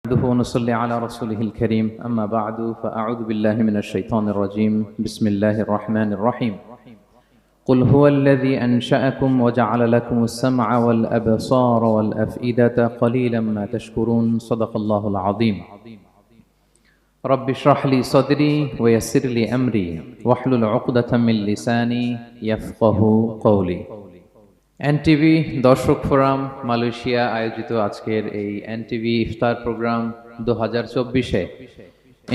نحمده ونصلي على رسوله الكريم أما بعد فأعوذ بالله من الشيطان الرجيم بسم الله الرحمن الرحيم قل هو الذي أنشأكم وجعل لكم السمع والأبصار والأفئدة قليلا ما تشكرون صدق الله العظيم رب اشرح لي صدري ويسر لي أمري واحلل عقدة من لساني يفقه قولي NTV দর্শক forum Malaysia আয়োজিত আজকের এই এনটিভি ইফতার প্রোগ্রাম 2024-এ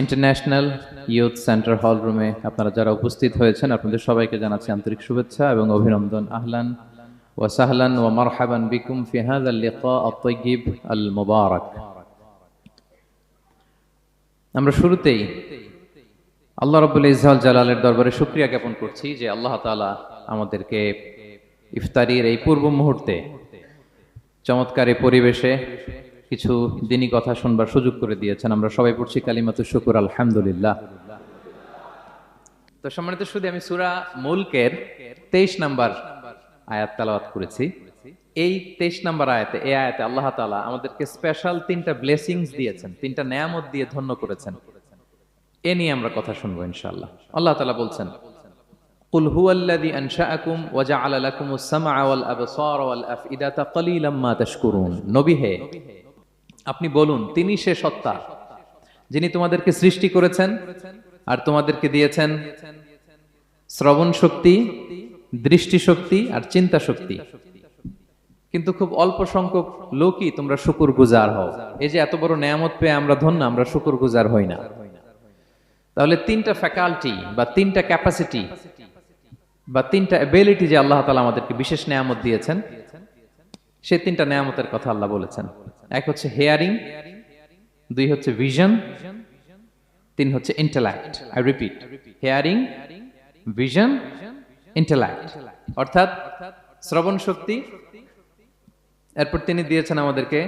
ইন্টারন্যাশনাল ইয়ুথ সেন্টার হল রুমে আপনারা যারা উপস্থিত হয়েছেন আপনাদের সবাইকে জানাচ্ছি আন্তরিক শুভেচ্ছা এবং অভিনন্দন। আহলান ওয়া সাহলান ওয়া মারহাবান বিকুম ফি হাযাল লিকা আত-তাইয়িব আল মুবারাক। আমরা শুরুতেই আল্লাহ রাব্বুল ইজ্জাত জালালের দরবারে শুকরিয়া জ্ঞাপন করছি যে আল্লাহ তাআলা আমাদেরকে ইফতারির এই পূর্ব মুহূর্তে চমৎকার এই পরিবেশে কিছু দিনী কথা শুনবার সুযোগ করে দিয়েছেন। আমরা সবাই পড়ছি কালিমাতুশ শুকর আলহামদুলিল্লাহ। তো সম্মানিত শুধু আমি সূরা মুলকের 23 নম্বর আয়াত তেলাওয়াত করেছি। এই 23 নম্বর আয়াতে এই আয়াতে আল্লাহ তাআলা আমাদেরকে স্পেশাল 3টা ব্লেসিংস দিয়েছেন, 3টা নেয়ামত দিয়ে ধন্য করেছেন। এ নিয়ে আমরা কথা শুনবো ইনশাআল্লাহ। আল্লাহ তাআলা বলছেন قل هو الذي أنشأكم وجعل لكم السمع والأبصار والأفئدة قليلا ما تشكرون। নবী হে আপনি বলুন তিনি সে সত্তা যিনি তোমাদেরকে সৃষ্টি করেছেন আর তোমাদেরকে দিয়েছেন শ্রবণ শক্তি, দৃষ্টি শক্তি আর চিন্তা শক্তি, কিন্তু খুব অল্প সংখ্যক লোকই তোমরা শুকরগুজার হও। এই যে এত বড় নেয়ামত পেয়ে আমরা ধন্য, আমরা শুকরগুজার হই না। তাহলে 3টা ফ্যাকাল্টি বা 3টা ক্যাপাসিটি বা 3টা এবিলিটি যে আল্লাহ তাআলা আমাদেরকে বিশেষ নেয়ামত দিয়েছেন, সেই 3টা নেয়ামতের কথা আল্লাহ বলেছেন। এক হচ্ছে হিয়ারিং, 2 হচ্ছে ভিশন, 3 হচ্ছে intellect. I repeat, hearing, vision, intellect, অর্থাৎ শ্রবণ শক্তি, এরপর তিনি দিয়েছেন আমাদেরকে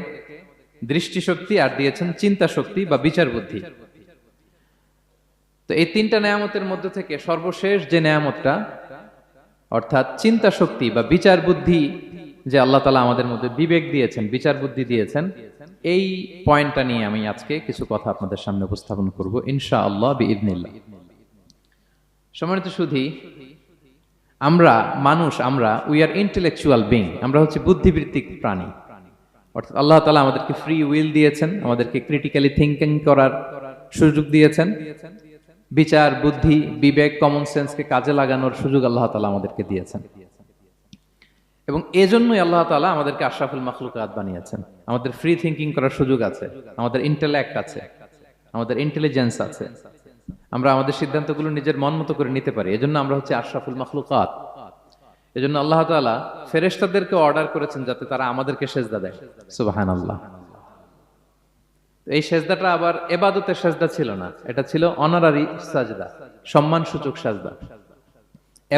দৃষ্টি শক্তি আর দিয়েছেন চিন্তা শক্তি বা বিচার বুদ্ধি। তো এই 3টা নেয়ামতের মধ্যে থেকে সর্বশেষ যে নেয়ামতটা অর্থাৎ চিন্তা শক্তি বা বিচার বুদ্ধি, যে আল্লাহ তাআলা আমাদের মধ্যে বিবেক দিয়েছেন, বিচার বুদ্ধি দিয়েছেন, এই পয়েন্টটা নিয়ে আমি আজকে কিছু কথা আপনাদের সামনে উপস্থাপন করব ইনশাআল্লাহ বিইذنিল্লাহ। সম্মানিত সুধী, আমরা মানুষ, আমরা উই আর ইন্টেলেকচুয়াল বিং, আমরা হচ্ছে বুদ্ধিবৃত্তিক প্রাণী। অর্থাৎ আল্লাহ তাআলা আমাদেরকে ফ্রি উইল দিয়েছেন, আমাদেরকে ক্রিটিক্যালি থিঙ্কিং করার সুযোগ দিয়েছেন, বিচার বুদ্ধি বিবেক কমন সেন্সকে কাজে লাগানোর সুযোগ আল্লাহ তাআলা আমাদেরকে দিয়েছেন। এবং এজন্যই আল্লাহ তাআলা আমাদেরকে আশরাফুল মাখলুকাত বানিয়েছেন। আমাদের ফ্রি থিঙ্কিং করার সুযোগ আছে, আমাদের ইন্টেলেক্ট আছে, আমাদের ইন্টেলিজেন্স আছে, আমরা আমাদের সিদ্ধান্তগুলো নিজের মন মতো করে নিতে পারি। এজন্য আমরা হচ্ছে আশরাফুল মাখলুকাত। এজন্য আল্লাহ তাআলা ফেরেশতাদেরকে অর্ডার করেছেন যাতে তারা আমাদেরকে সেজদা দেয়। সুবহানাল্লাহ। এই সেজদাটা আবার ইবাদতের সেজদা ছিল না, এটা ছিল অনারারি সাজদা, সম্মানসূচক সাজদা।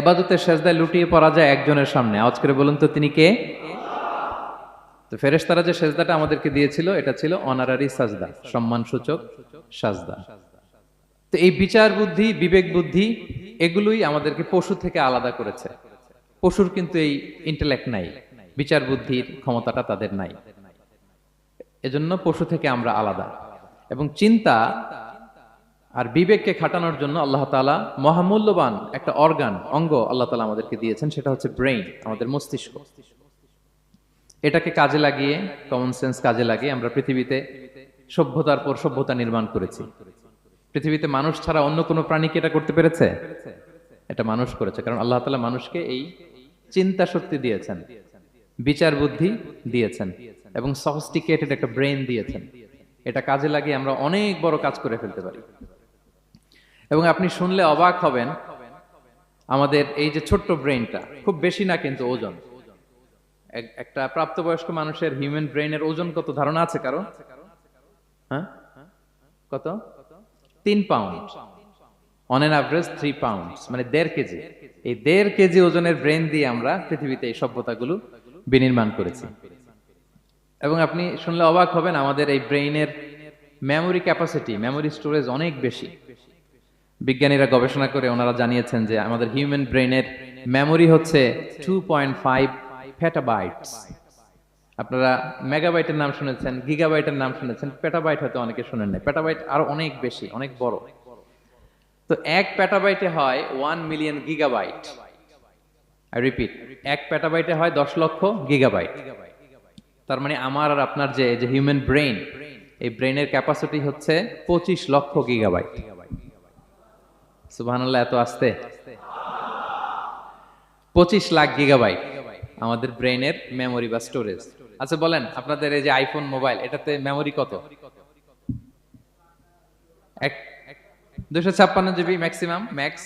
ইবাদতের সেজদায় লুটিয়ে পড়া যায় একজনের সামনে। আওয়াজ করে বলুন তো তিনি কে? তো ফেরেশতারা যে সেজদাটা আমাদেরকে দিয়েছিল এটা ছিল অনারারি সাজদা, সম্মানসূচক সাজদা। তো এই বিচার বুদ্ধি বিবেক বুদ্ধি এগুলোই আমাদেরকে পশু থেকে আলাদা করেছে। পশুর কিন্তু এই ইন্টেলেক্ট নাই, বিচার বুদ্ধির ক্ষমতাটা তাদের নাই। এজন্য পশু থেকে আমরা আলাদা। এবং চিন্তা আর বিবেককে খাটানোর জন্য আল্লাহ তাআলা মহামূল্যবান একটা অঙ্গ আল্লাহ তাআলা আমাদেরকে দিয়েছেন, সেটা হচ্ছে ব্রেইন, আমাদের মস্তিষ্ক। এটাকে কাজে লাগিয়ে, কমন সেন্স কাজে লাগিয়ে আমরা পৃথিবীতে সভ্যতার পর সভ্যতা নির্মাণ করেছি। পৃথিবীতে মানুষ ছাড়া অন্য কোনো প্রাণী কি এটা করতে পেরেছে? এটা মানুষ করেছে, কারণ আল্লাহ তাআলা মানুষকে এই চিন্তা শক্তি দিয়েছেন, বিচার বুদ্ধি দিয়েছেন এবং সফিস্টিকেটেড একটা ব্রেইন দিয়েছেন। এটা কাজে লাগিয়ে আমরা অনেক বড় কাজ করে ফেলতে পারি। এবং আপনি শুনলে অবাক হবেন, আমাদের এই যে ছোট্ট ব্রেইনটা, খুব বেশি না কিন্তু ওজন, একটা প্রাপ্তবয়স্ক মানুষের হিউম্যান ব্রেইনের ওজন কত ধারণা আছে কারো? হ্যাঁ, কত? 3 pound, on an average 3 pound, মানে 1.5 কেজি। এই 1.5 কেজি ওজনের ব্রেইন দিয়ে আমরা পৃথিবীতে এই সভ্যতাগুলো বিনির্মাণ করেছি। এবং আপনি শুনলে অবাক হবেন, আমাদের এই ব্রেইনের মেমোরি ক্যাপাসিটি, মেমোরি স্টোরেজ অনেক বেশি। বিজ্ঞানীরা গবেষণা করে ওনারা জানিয়েছেন যে আমাদের হিউম্যান ব্রেইনের মেমোরি হচ্ছে 2.5 পেটাবাইটস। আপনারা মেগাবাইটের নাম শুনেছেন, গিগাবাইটের নাম শুনেছেন, পেটাবাইট হয়তো অনেকে শুনেন নাই। পেটাবাইট আরো অনেক বেশি, অনেক বড়। তো 1 পেটাবাইটে হয় 1 মিলিয়ন গিগাবাইট। আই রিপিট, 1 পেটাবাইটে হয় 10 লক্ষ গিগাবাইট। তার মানে আমার আর আপনার যে যে হিউম্যান ব্রেইন, এই ব্রেইনের ক্যাপাসিটি হচ্ছে 25 লক্ষ গিগাবাইট। সুবহানাল্লাহ, এত আসতে 25 লাখ গিগাবাইট আমাদের ব্রেইনের মেমোরি বা স্টোরেজ। আচ্ছা বলেন, আপনাদের এই যে আইফোন মোবাইল, এটাতে মেমোরি কত? 256 জিবি ম্যাক্সিমাম, ম্যাক্স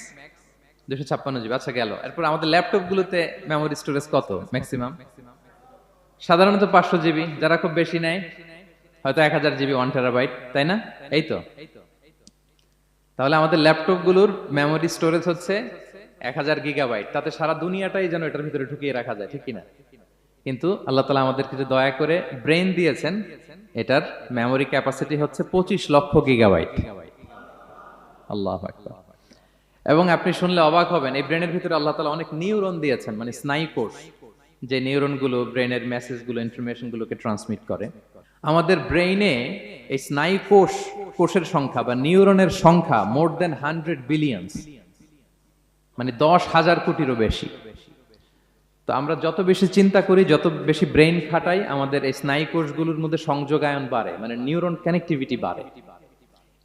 256 জিবি। আচ্ছা গেল। এরপর আমাদের ল্যাপটপ গুলোতে মেমোরি স্টোরেজ কত ম্যাক্সিমাম? সাধারণত 500 জিবি, যারা খুব বেশি নেয় হয়তো 1000 জিবি, 1 টেরাবাইট, তাই না? এই তো। তাহলে আমাদের ল্যাপটপ গুলোর মেমোরি স্টোরেজ হচ্ছে 1000 গিগাবাইট। তাতে সারা দুনিয়াটাই যেন এটার ভিতরে ঢুকিয়ে রাখা যায়, ঠিক কিনা? কিন্তু আল্লাহ তাআলা আমাদের কিছু দয়া করে ব্রেন দিয়েছেন, এটার মেমোরি ক্যাপাসিটি হচ্ছে 25 লক্ষ গিগাবাইট। আল্লাহু আকবার। এবং আপনি শুনলে অবাক হবেন, এই ব্রেনের ভিতরে আল্লাহ তাআলা অনেক নিউরন দিয়েছেন, মানে স্নায়ু কোষ, যে নিউরন গুলো ব্রেনের মেসেজ গুলো, ইনফরমেশন গুলোকে ট্রান্সমিট করে। আমাদের ব্রেইনে এই স্নায়ু কোষের সংখ্যা বা নিউরনের সংখ্যা মোর দেন 100 বিলিয়নস, মানে 10,000 কোটিরও বেশি। তো আমরা যত বেশি চিন্তা করি, যত বেশি ব্রেইন খাটাই, আমাদের এই স্নায়ু কোষগুলোর মধ্যে সংযোগায়ন বাড়ে, মানে নিউরন কানেক্টিভিটি বাড়ে।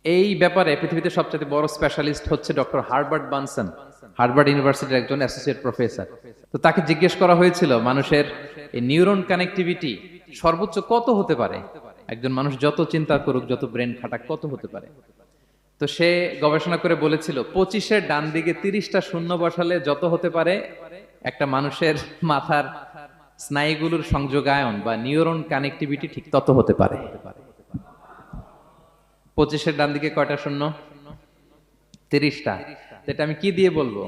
এই ব্যাপারে পৃথিবীতে সবচেয়ে বড় স্পেশালিস্ট হচ্ছে ডক্টর হার্বার্ট বানসন, হার্ভার্ড ইউনিভার্সিটির একজন অ্যাসোসিয়েট প্রফেসর। তো তাকে জিজ্ঞেস করা হয়েছিল মানুষের এই নিউরন কানেক্টিভিটি সর্বোচ্চ কত হতে পারে, একজন মানুষ যত চিন্তা করুক, যত ব্রেন খাটাক, কত হতে পারে। তো সে গবেষণা করে বলেছিল 25-এর ডান দিকে 30টা শূন্য বসালে যত হতে পারে, একটা মানুষের মাথার স্নায়ুগুলোর সংযোগায়ন বা নিউরন কানেক্টিভিটি ঠিক তত হতে পারে। 25-এর ডান দিকে কয়টা শূন্য? 30টা। এটা আমি কি দিয়ে বলবো?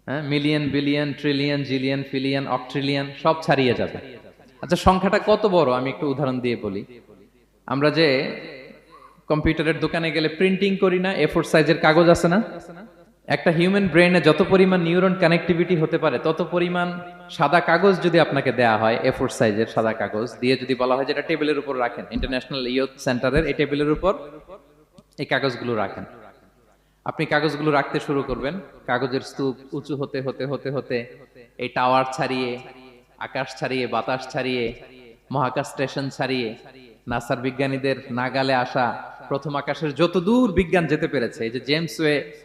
হ্যাঁ, মিলিয়ন, বিলিয়ন, ট্রিলিয়ন, জিলিয়ন, ফিলিয়ন, অক্ট্রিলিয়ন সব ছাড়িয়ে যাবে। আচ্ছা, সংখ্যাটা কত বড় আমি একটু উদাহরণ দিয়ে বলি। আমরা যে কম্পিউটারের দোকানে গেলে প্রিন্টিং করি না, A4 সাইজের কাগজ আছে না? একটা হিউম্যান ব্রেইনে যত পরিমাণ নিউরন কানেক্টিভিটি হতে পারে, তত পরিমাণ সাদা কাগজ যদি আপনাকে দেয়া হয়, A4 সাইজের সাদা কাগজ দিয়ে যদি বলা হয় যে এটা টেবিলের উপর রাখেন, ইন্টারন্যাশনাল ইয়ুথ সেন্টারের এই টেবিলের উপর এই কাগজগুলো রাখেন, আপনি কাগজগুলো রাখতে শুরু করবেন। কাগজের স্তূপ উঁচু হতে হতে হতে হতে এই টাওয়ার ছাড়িয়ে, আকাশ ছাড়িয়ে, বাতাস ছাড়িয়ে, মহাকাশ স্টেশন ছাড়িয়ে, নাসার বিজ্ঞানীদের নাগালে আসা প্রথম আকাশের যত দূর বিজ্ঞান যেতে পেরেছে, এই যে জেমস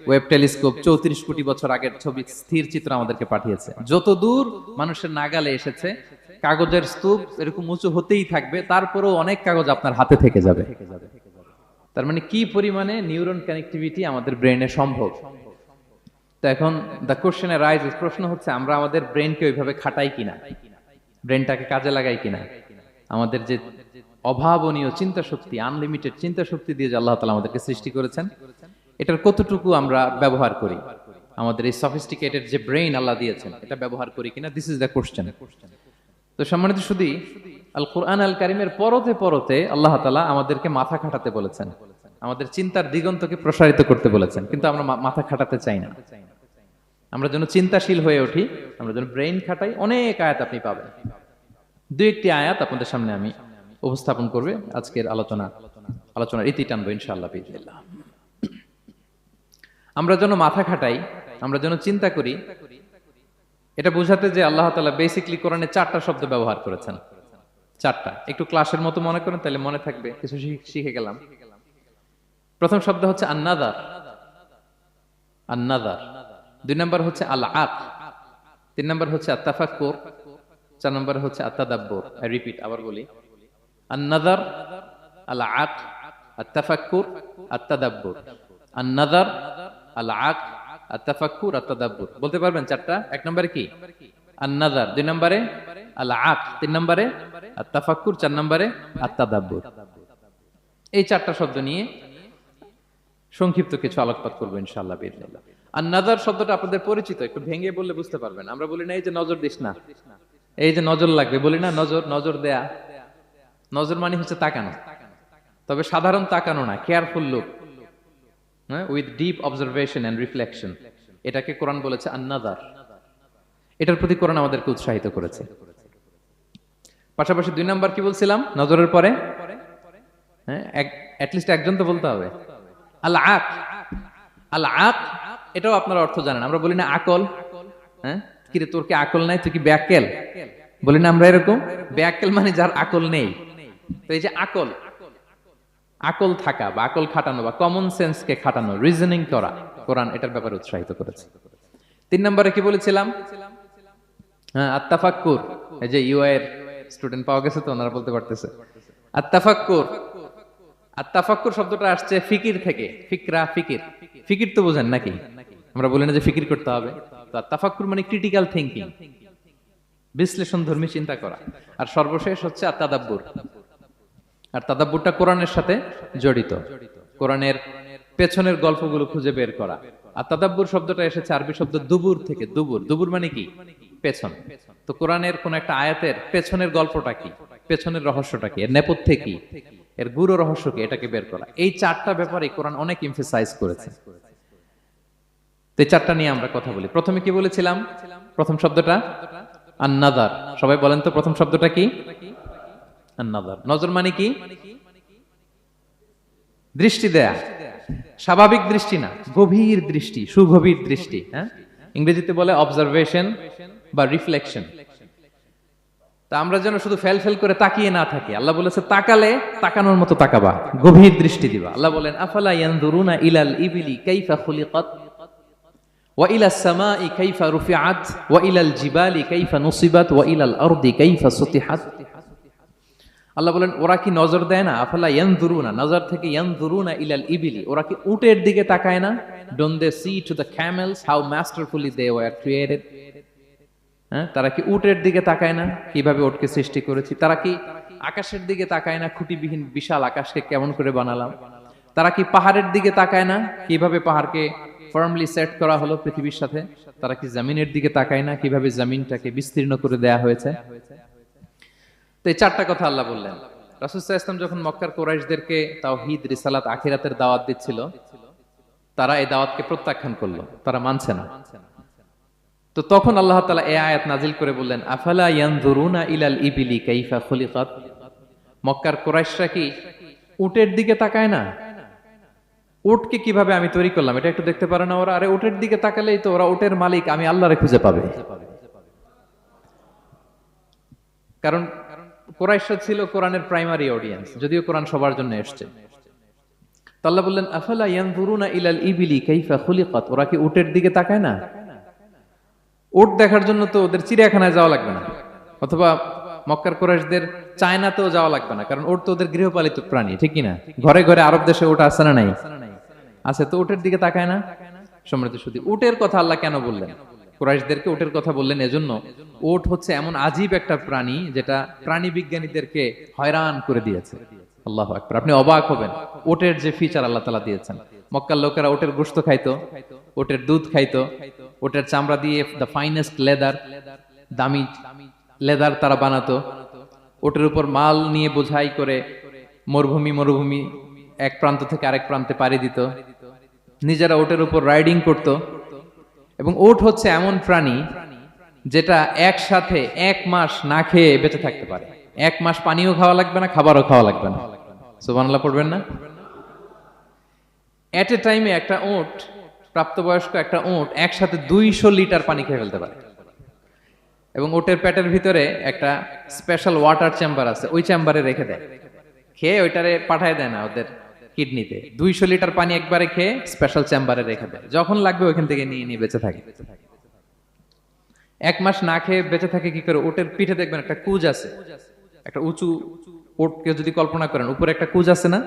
ওয়েব টেলিস্কোপ 34 কোটি বছর আগের ছবি, স্থির চিত্র আমাদেরকে পাঠিয়েছে, যত দূর মানুষের নাগালে এসেছে, কাগজের স্তূপ এরকম উঁচু হতেই থাকবে, তারপরেও অনেক কাগজ আপনার হাতে থেকে যাবে। তার মানে কি পরিমাণে নিউরন কানেক্টিভিটি আমাদের ব্রেইনে সম্ভব। তো এখন দ্য কোশ্চেন রাইজেস, প্রশ্ন হচ্ছে আমরা আমাদের ব্রেইনকে ওইভাবে খাটাই কিনা, ব্রেইনটাকে কাজে লাগাই কিনা। আমাদের যে অভাবনীয় চিন্তা শক্তি, আনলিমিটেড চিন্তা শক্তি দিয়ে যে আল্লাহ তাআলা আমাদেরকে সৃষ্টি করেছেন, এটার কতটুকু আমরা ব্যবহার করি, আমাদের এই সফিস্টিকেটেড যে ব্রেইন আল্লাহ দিয়েছেন, এটা ব্যবহার করি কিনা, দিস ইজ দ্য কোশ্চেন। তো সম্মানিত শুধু আল কোরআন আল কারিমের পরতে পরতে আল্লাহ তাআলা আমাদেরকে মাথা খাটাতে বলেছেন, আমাদের চিন্তার দিগন্তকে প্রসারিত করতে বলেছেন, কিন্তু আমরা মাথা খাটাতে চাই না। আমরা যেন চিন্তাশীল হয়ে উঠি, আমরা যেন ব্রেইন খাটাই। অনেক আয়াত আপনি পাবেন, দুই একটি আয়াত আপনাদের সামনে আমি উপস্থাপন করবে আজকের আলোচনার ইতি টানবো ইনশাআল্লাহ বিইজনিল্লাহ। আমরা যেন মাথা খাটাই, আমরা যেন চিন্তা করি, এটা বোঝাতে যে আল্লাহ তাআলা বেসিক্যালি কোরআনে 4টা শব্দ ব্যবহার করেছেন। 4টা, একটু ক্লাসের মতো মনে করেন, তাহলে মনে থাকবে, কিছু শিখে গেলাম। প্রথম শব্দ হচ্ছে আন-নাযার, আন-নাযার। 2 নম্বর হচ্ছে আল-আক, 3 নম্বর হচ্ছে আত-তাফাক্কুর, 4 নম্বর হচ্ছে আত-তাদাব্বুর। আই রিপিট, আবার বলি, আন-নাযার, আল-আক, আত-তাফাক্কুর, আত-তাদাব্বুর। আন-নাযার, আল-আক, আত-তাফাক্কুর, আত-তাদাব্বুর। বলতে পারবেন 4টা? 1 নম্বরে কি? আন-নাযার, 2 নম্বরে আল-আক, 3 নম্বরে আত-তাফাক্কুর, 4 নম্বরে আত-তাদাব্বুর। এই 4টা শব্দ নিয়ে সংক্ষিপ্ত কিছু আলোকপাত করবো ইনশাআল্লাহ বিইজনিল্লাহ। আন-নাযার শব্দটা আপনাদের পরিচিত, একটু ভেঙে বললে বুঝতে পারবেন। আমরা বলি না এই যে নজর দিস না, এই যে নজর লাগবে, বলি না নজর দেয়া। নজর মানে হচ্ছে তাকানো, তবে সাধারণ তাকানো না, careful look, with deep observation and reflection. এটাকে কোরআন বলেছে আন-নাযার। এটার প্রতি কোরআন আমাদেরকে উৎসাহিত করেছে। পাশাপাশি 2 নাম্বার কি বলছিলাম নজরের পরে? হ্যাঁ, অ্যাটলিস্ট একজন তো বলতে হবে। আল আক, আল আক, এটাও আপনারা অর্থ জানেন। আমরা বলি না আকল, হ্যাঁ, কিরে তোর কি আকল নাই, তুই কি ব্যাককেল, বলি না আমরা এরকম? ব্যাককেল মানে যার আকল নেই। তো এই যে আকল, আকল থাকা বা আকল খাটানো বা কমন সেন্সকে খাটানো, রিজনিং করা, কোরআন এটার ব্যাপারে উৎসাহিত করেছে। 3 নম্বরে কি বলেছিলাম? হ্যাঁ, আত্তাফাক্কুর। এই যে ইউআই এর স্টুডেন্ট পাওয়া গেছে তো, ওনারা বলতে পারতেছে আত্তাফাক্কুর। আত্তাফাক্কুর শব্দটা আসছে ফিকির থেকে। ফিকরা, ফিকির, ফিকির তো বোঝেন নাকি? আমরা বলি না যে ফিকির করতে হবে? তো আত্তাফাক্কুর মানে ক্রিটিক্যাল থিংকিং, বিশ্লেষণ ধর্মী চিন্তা করা। আর সর্বশেষ হচ্ছে আত্তাদাব্বুর। আর তাদাব্বুরটা কোরআনের সাথে জড়িত, কোরআনের পেছনের গল্পগুলো খুঁজে বের করা। আর তাদাব্বুর শব্দটা এসেছে আরবি শব্দ দুবুর থেকে। দুবুর, দুবুর মানে কি? পেছন। তো কোরআনের কোন একটা আয়াতের পেছনের গল্পটা কি, পেছনের রহস্যটা কি, এর নেপথ্যে কি, এর গুরু রহস্য কি, এটাকে বের করা। এই 4টা ব্যাপারে কোরআন অনেক এমফাসাইজ করেছে। তো এই 4টা নিয়ে আমরা কথা বলি। প্রথমে কি বলেছিলাম? প্রথম শব্দটা আন-নাযার। সবাই বলেন তো প্রথম শব্দটা কি? আন-নাযার। নজর মানে কি? দৃষ্টি দেয়া, স্বাভাবিক দৃষ্টি না, গভীর দৃষ্টি, সুগভীর দৃষ্টি। হ্যাঁ, ইংরেজিতে বলে অবজারভেশন বা রিফ্লেকশন। তা আমরা যেন শুধু ফেল ফেল করে তাকিয়ে না থাকি। আল্লাহ বলেছে তাকালে তাকানোর মতো তাকাবা, গভীর দৃষ্টি দিবা। আল্লাহ বলেন আফালা ইয়ানজুরুনা ইলাল ইবিলি কাইফা খুলিকাত ওয়া ইলাস সামাই কাইফা রুফিআত ওয়া ইলাল জিবালি কাইফা নুসিবাত ওয়া ইলাল আরদি কাইফা সুতিহাত। আল্লাহ বলেন ওরা কি নজর দেয় না? আফালা ইয়ানজুরুনা, নজর থেকে ইয়ানজুরুনা ইলাল ইবিলি, ওরা কি উটের দিকে তাকায় না? Don't they see to the camels how masterfully they were created? হ্যাঁ, তারা কি উটের দিকে তাকায় না কিভাবে উটকে সৃষ্টি করেছি? তারা কি আকাশের দিকে তাকায় না খুঁটিবিহীন বিশাল আকাশকে কেমন করে বানালাম? তারা কি পাহাড়ের দিকে তাকায় না কিভাবে পাহাড়কে ফার্মলি সেট করা হলো পৃথিবীর সাথে? তারা কি জমিনের দিকে তাকায় না কিভাবে জমিনটাকে বিস্তীর্ণ করে দেয়া হয়েছে? তো এই 4টা কথা আল্লাহ বললেন। রাসূল সাল্লাল্লাহু আলাইহি ওয়াসাল্লাম যখন মক্কার কুরাইশদেরকে তাওহীদ, রিসালাত, আখিরাতের দাওয়াত দিচ্ছিল, তারা এই দাওয়াতকে প্রত্যাখ্যান করলো, তারা মানছে না। তো তখন আল্লাহ তাআলা এই আয়াত নাজিল করে বললেন আফালা ইয়ানজুরুনা ইলাল ইবিলি কাইফা খুলিকাত। মক্কার কুরাইশরা কি উটের দিকে তাকায় না? উটকে কিভাবে আমি তৈরি করলাম এটা একটু দেখতে পারে না ওরা? আরে উটের দিকে তাকালেই তো ওরা উটের মালিক আমি আল্লাহরে খুঁজে পাবে। কারণ কুরাইশরা ছিল কোরআনের প্রাইমারি অডিয়েন্স, যদিও কোরআন সবার জন্য এসেছে। তো আল্লাহ বললেন আফালা ইয়ানজুরুনা ইলাল ইবিলি কাইফা খুলিকাত, ওরা কি উটের দিকে তাকায় না? উট দেখার জন্য তো ওদের চিড়িয়াখানায় যাওয়া লাগবে না, অথবা মক্কার কুরাইশদের চায়নাতেও যাওয়া লাগবে না, কারণ উট তো ওদের গৃহপালিত প্রাণী, ঠিক কিনা? ঘরে ঘরে আরব দেশে উট আছে না নাই? আছে। তো উটের দিকে তাকায় না। সম্মানিত সুধী, উটের কথা আল্লাহ কেন বললেন? কুরাইশদেরকে উটের কথা বললেন এজন্য, উট হচ্ছে এমন আজীব একটা প্রাণী যেটা প্রাণী বিজ্ঞানীদেরকে হয়রান করে দিয়েছে। আল্লাহু আকবার, আপনি অবাক হবেন উটের যে ফিচার আল্লাহ তাআলা দিয়েছেন। মক্কার লোকেরা উটের গোশত খাইতো, উটের দুধ খাইতো, উটের চামড়া দিয়ে দ্য ফাইনেস্ট লেদার, দামি লেদার তারা বানাতো। উটের উপর মাল নিয়ে বোঝাই করে মরুভূমি এক প্রান্ত থেকে আরেক প্রান্তে পাড়ি দিত, নিজেরা উটের উপর রাইডিং করত। এবং উট হচ্ছে এমন প্রাণী যেটা একসাথে 1 মাস না খেয়ে বেঁচে থাকতে পারে। 1 মাস পানিও খাওয়া লাগবে না, খাবারও খাওয়া লাগবে না। সুবহানাল্লাহ পড়বেন না? এট এ টাইমে একটা উট, প্রাপ্তবয়স্ক একটা উট একসাথে 200 লিটার পানি খেয়ে ফেলতে পারে। এবং উটের পেটের ভিতরে একটা স্পেশাল ওয়াটার চেম্বার আছে, ওই চেম্বারে রেখে দেয়, খেয়ে ওইটারে পাঠায় দেয় না ওদের কিডনিতে। 200 লিটার পানি একবারে খেয়ে স্পেশাল চেম্বারে রেখে দেয়, যখন লাগবে ওইখান থেকে নিয়ে নিয়ে বেঁচে থাকে। 1 মাস না খেয়ে বেঁচে থাকে কি করে? উটের পিঠে দেখবেন একটা কুজ আছে, একটা উঁচু উটকে যদি কল্পনা করেন, উপরে একটা কুজ আছে না,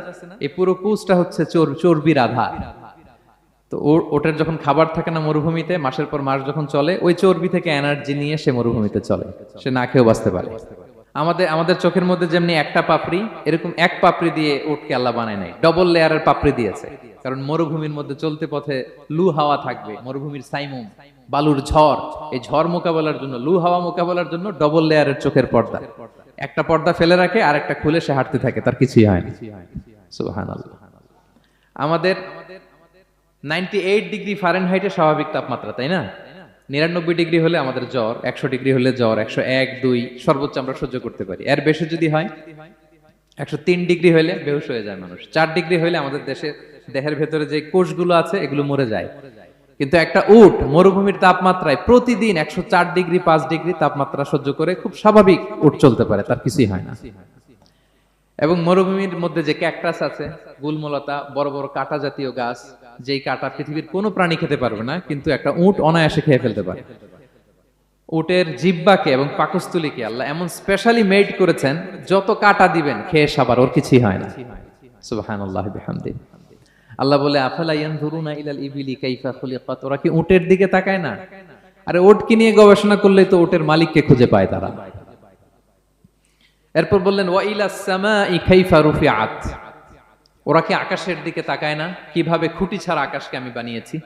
এই পুরো কুজটা হচ্ছে চর্বির আধার। তো ওটের যখন খাবার থাকে না মরুভূমিতে, মাসের পর মাস যখন চলে, ওই চর্বি থেকে এনার্জি নিয়ে সে মরুভূমিতে চলে, সে না খেয়েও বাঁচতে পারে। আমাদের চোখের মধ্যে যেমনি একটা পাপড়ি, এরকম এক পাপড়ি দিয়ে উটকে আল্লাহ বানায় নাই, ডবল লেয়ারের পাপড়ি দিয়েছে। কারণ মরুভূমির মধ্যে চলতে পথে লু হাওয়া থাকবে, মরুভূমির সাইমুম, বালুর ঝড়, এই ঝড় মোকাবেলার জন্য, লু হাওয়া মোকাবেলার জন্য ডবল লেয়ারের চোখের পর্দা। একটা পর্দা ফেলে রাখে আর একটা খুলে সে হাঁটতে থাকে, তার কিছুই হয় না। সুবহানাল্লাহ। আমাদের 98 ডিগ্রি ফারেনহাইটে স্বাভাবিক তাপমাত্রা, তাই না? 99 ডিগ্রি হলে আমাদের জ্বর, 100 ডিগ্রি হলে জ্বর, 101, 102 সর্বোচ্চ আমরা সহ্য করতে পারি। এর বেশি যদি হয়, 103 ডিগ্রি হলে বেহুশ হয়ে যায় মানুষ। 4 ডিগ্রি হলে আমাদের দেহের ভেতরে যে কোষগুলো আছে এগুলো মরে যায়। কিন্তু একটা উট মরুভূমির তাপমাত্রায় প্রতিদিন 104 ডিগ্রি, 5 ডিগ্রি তাপমাত্রা সহ্য করে খুব স্বাভাবিক উট চলতে পারে, তার কিছুই হয় না। এবং মরুভূমির মধ্যে যে ক্যাকটাস আছে, গুলমলতা, বড় বড় কাঁটা জাতীয় গাছ, যেই কাঁটা পৃথিবীর কোনো প্রাণী খেতে পারবে না, কিন্তু একটা উট অনায়াসে খেয়ে ফেলতে পারে। উটের জিহ্বাকে এবং পাকস্থলীকে আল্লাহ এমন স্পেশালি মেড করেছেন, যত কাঁটা দিবেন খেয়ে সাবার ওর কিছুই হয় না। সুবহানাল্লাহ বিহামদিহি। আল্লাহ বলে, আফালা ইয়ানজুরুনা ইলাল ইবিলি কাইফা খুলিকাত, ওরা কি উটের দিকে তাকায় না? আরে উটকে নিয়ে গবেষণা করলেই তো উটের মালিককে খুঁজে পায় তারা। এরপর বললেন, ওয়া ইলাস সামাই কাইফা রুফিআত, ওরা কি আকাশের দিকে তাকায় না? কিভাবে খুঁটি ছাড়া আকাশকে আমি বানিয়েছি।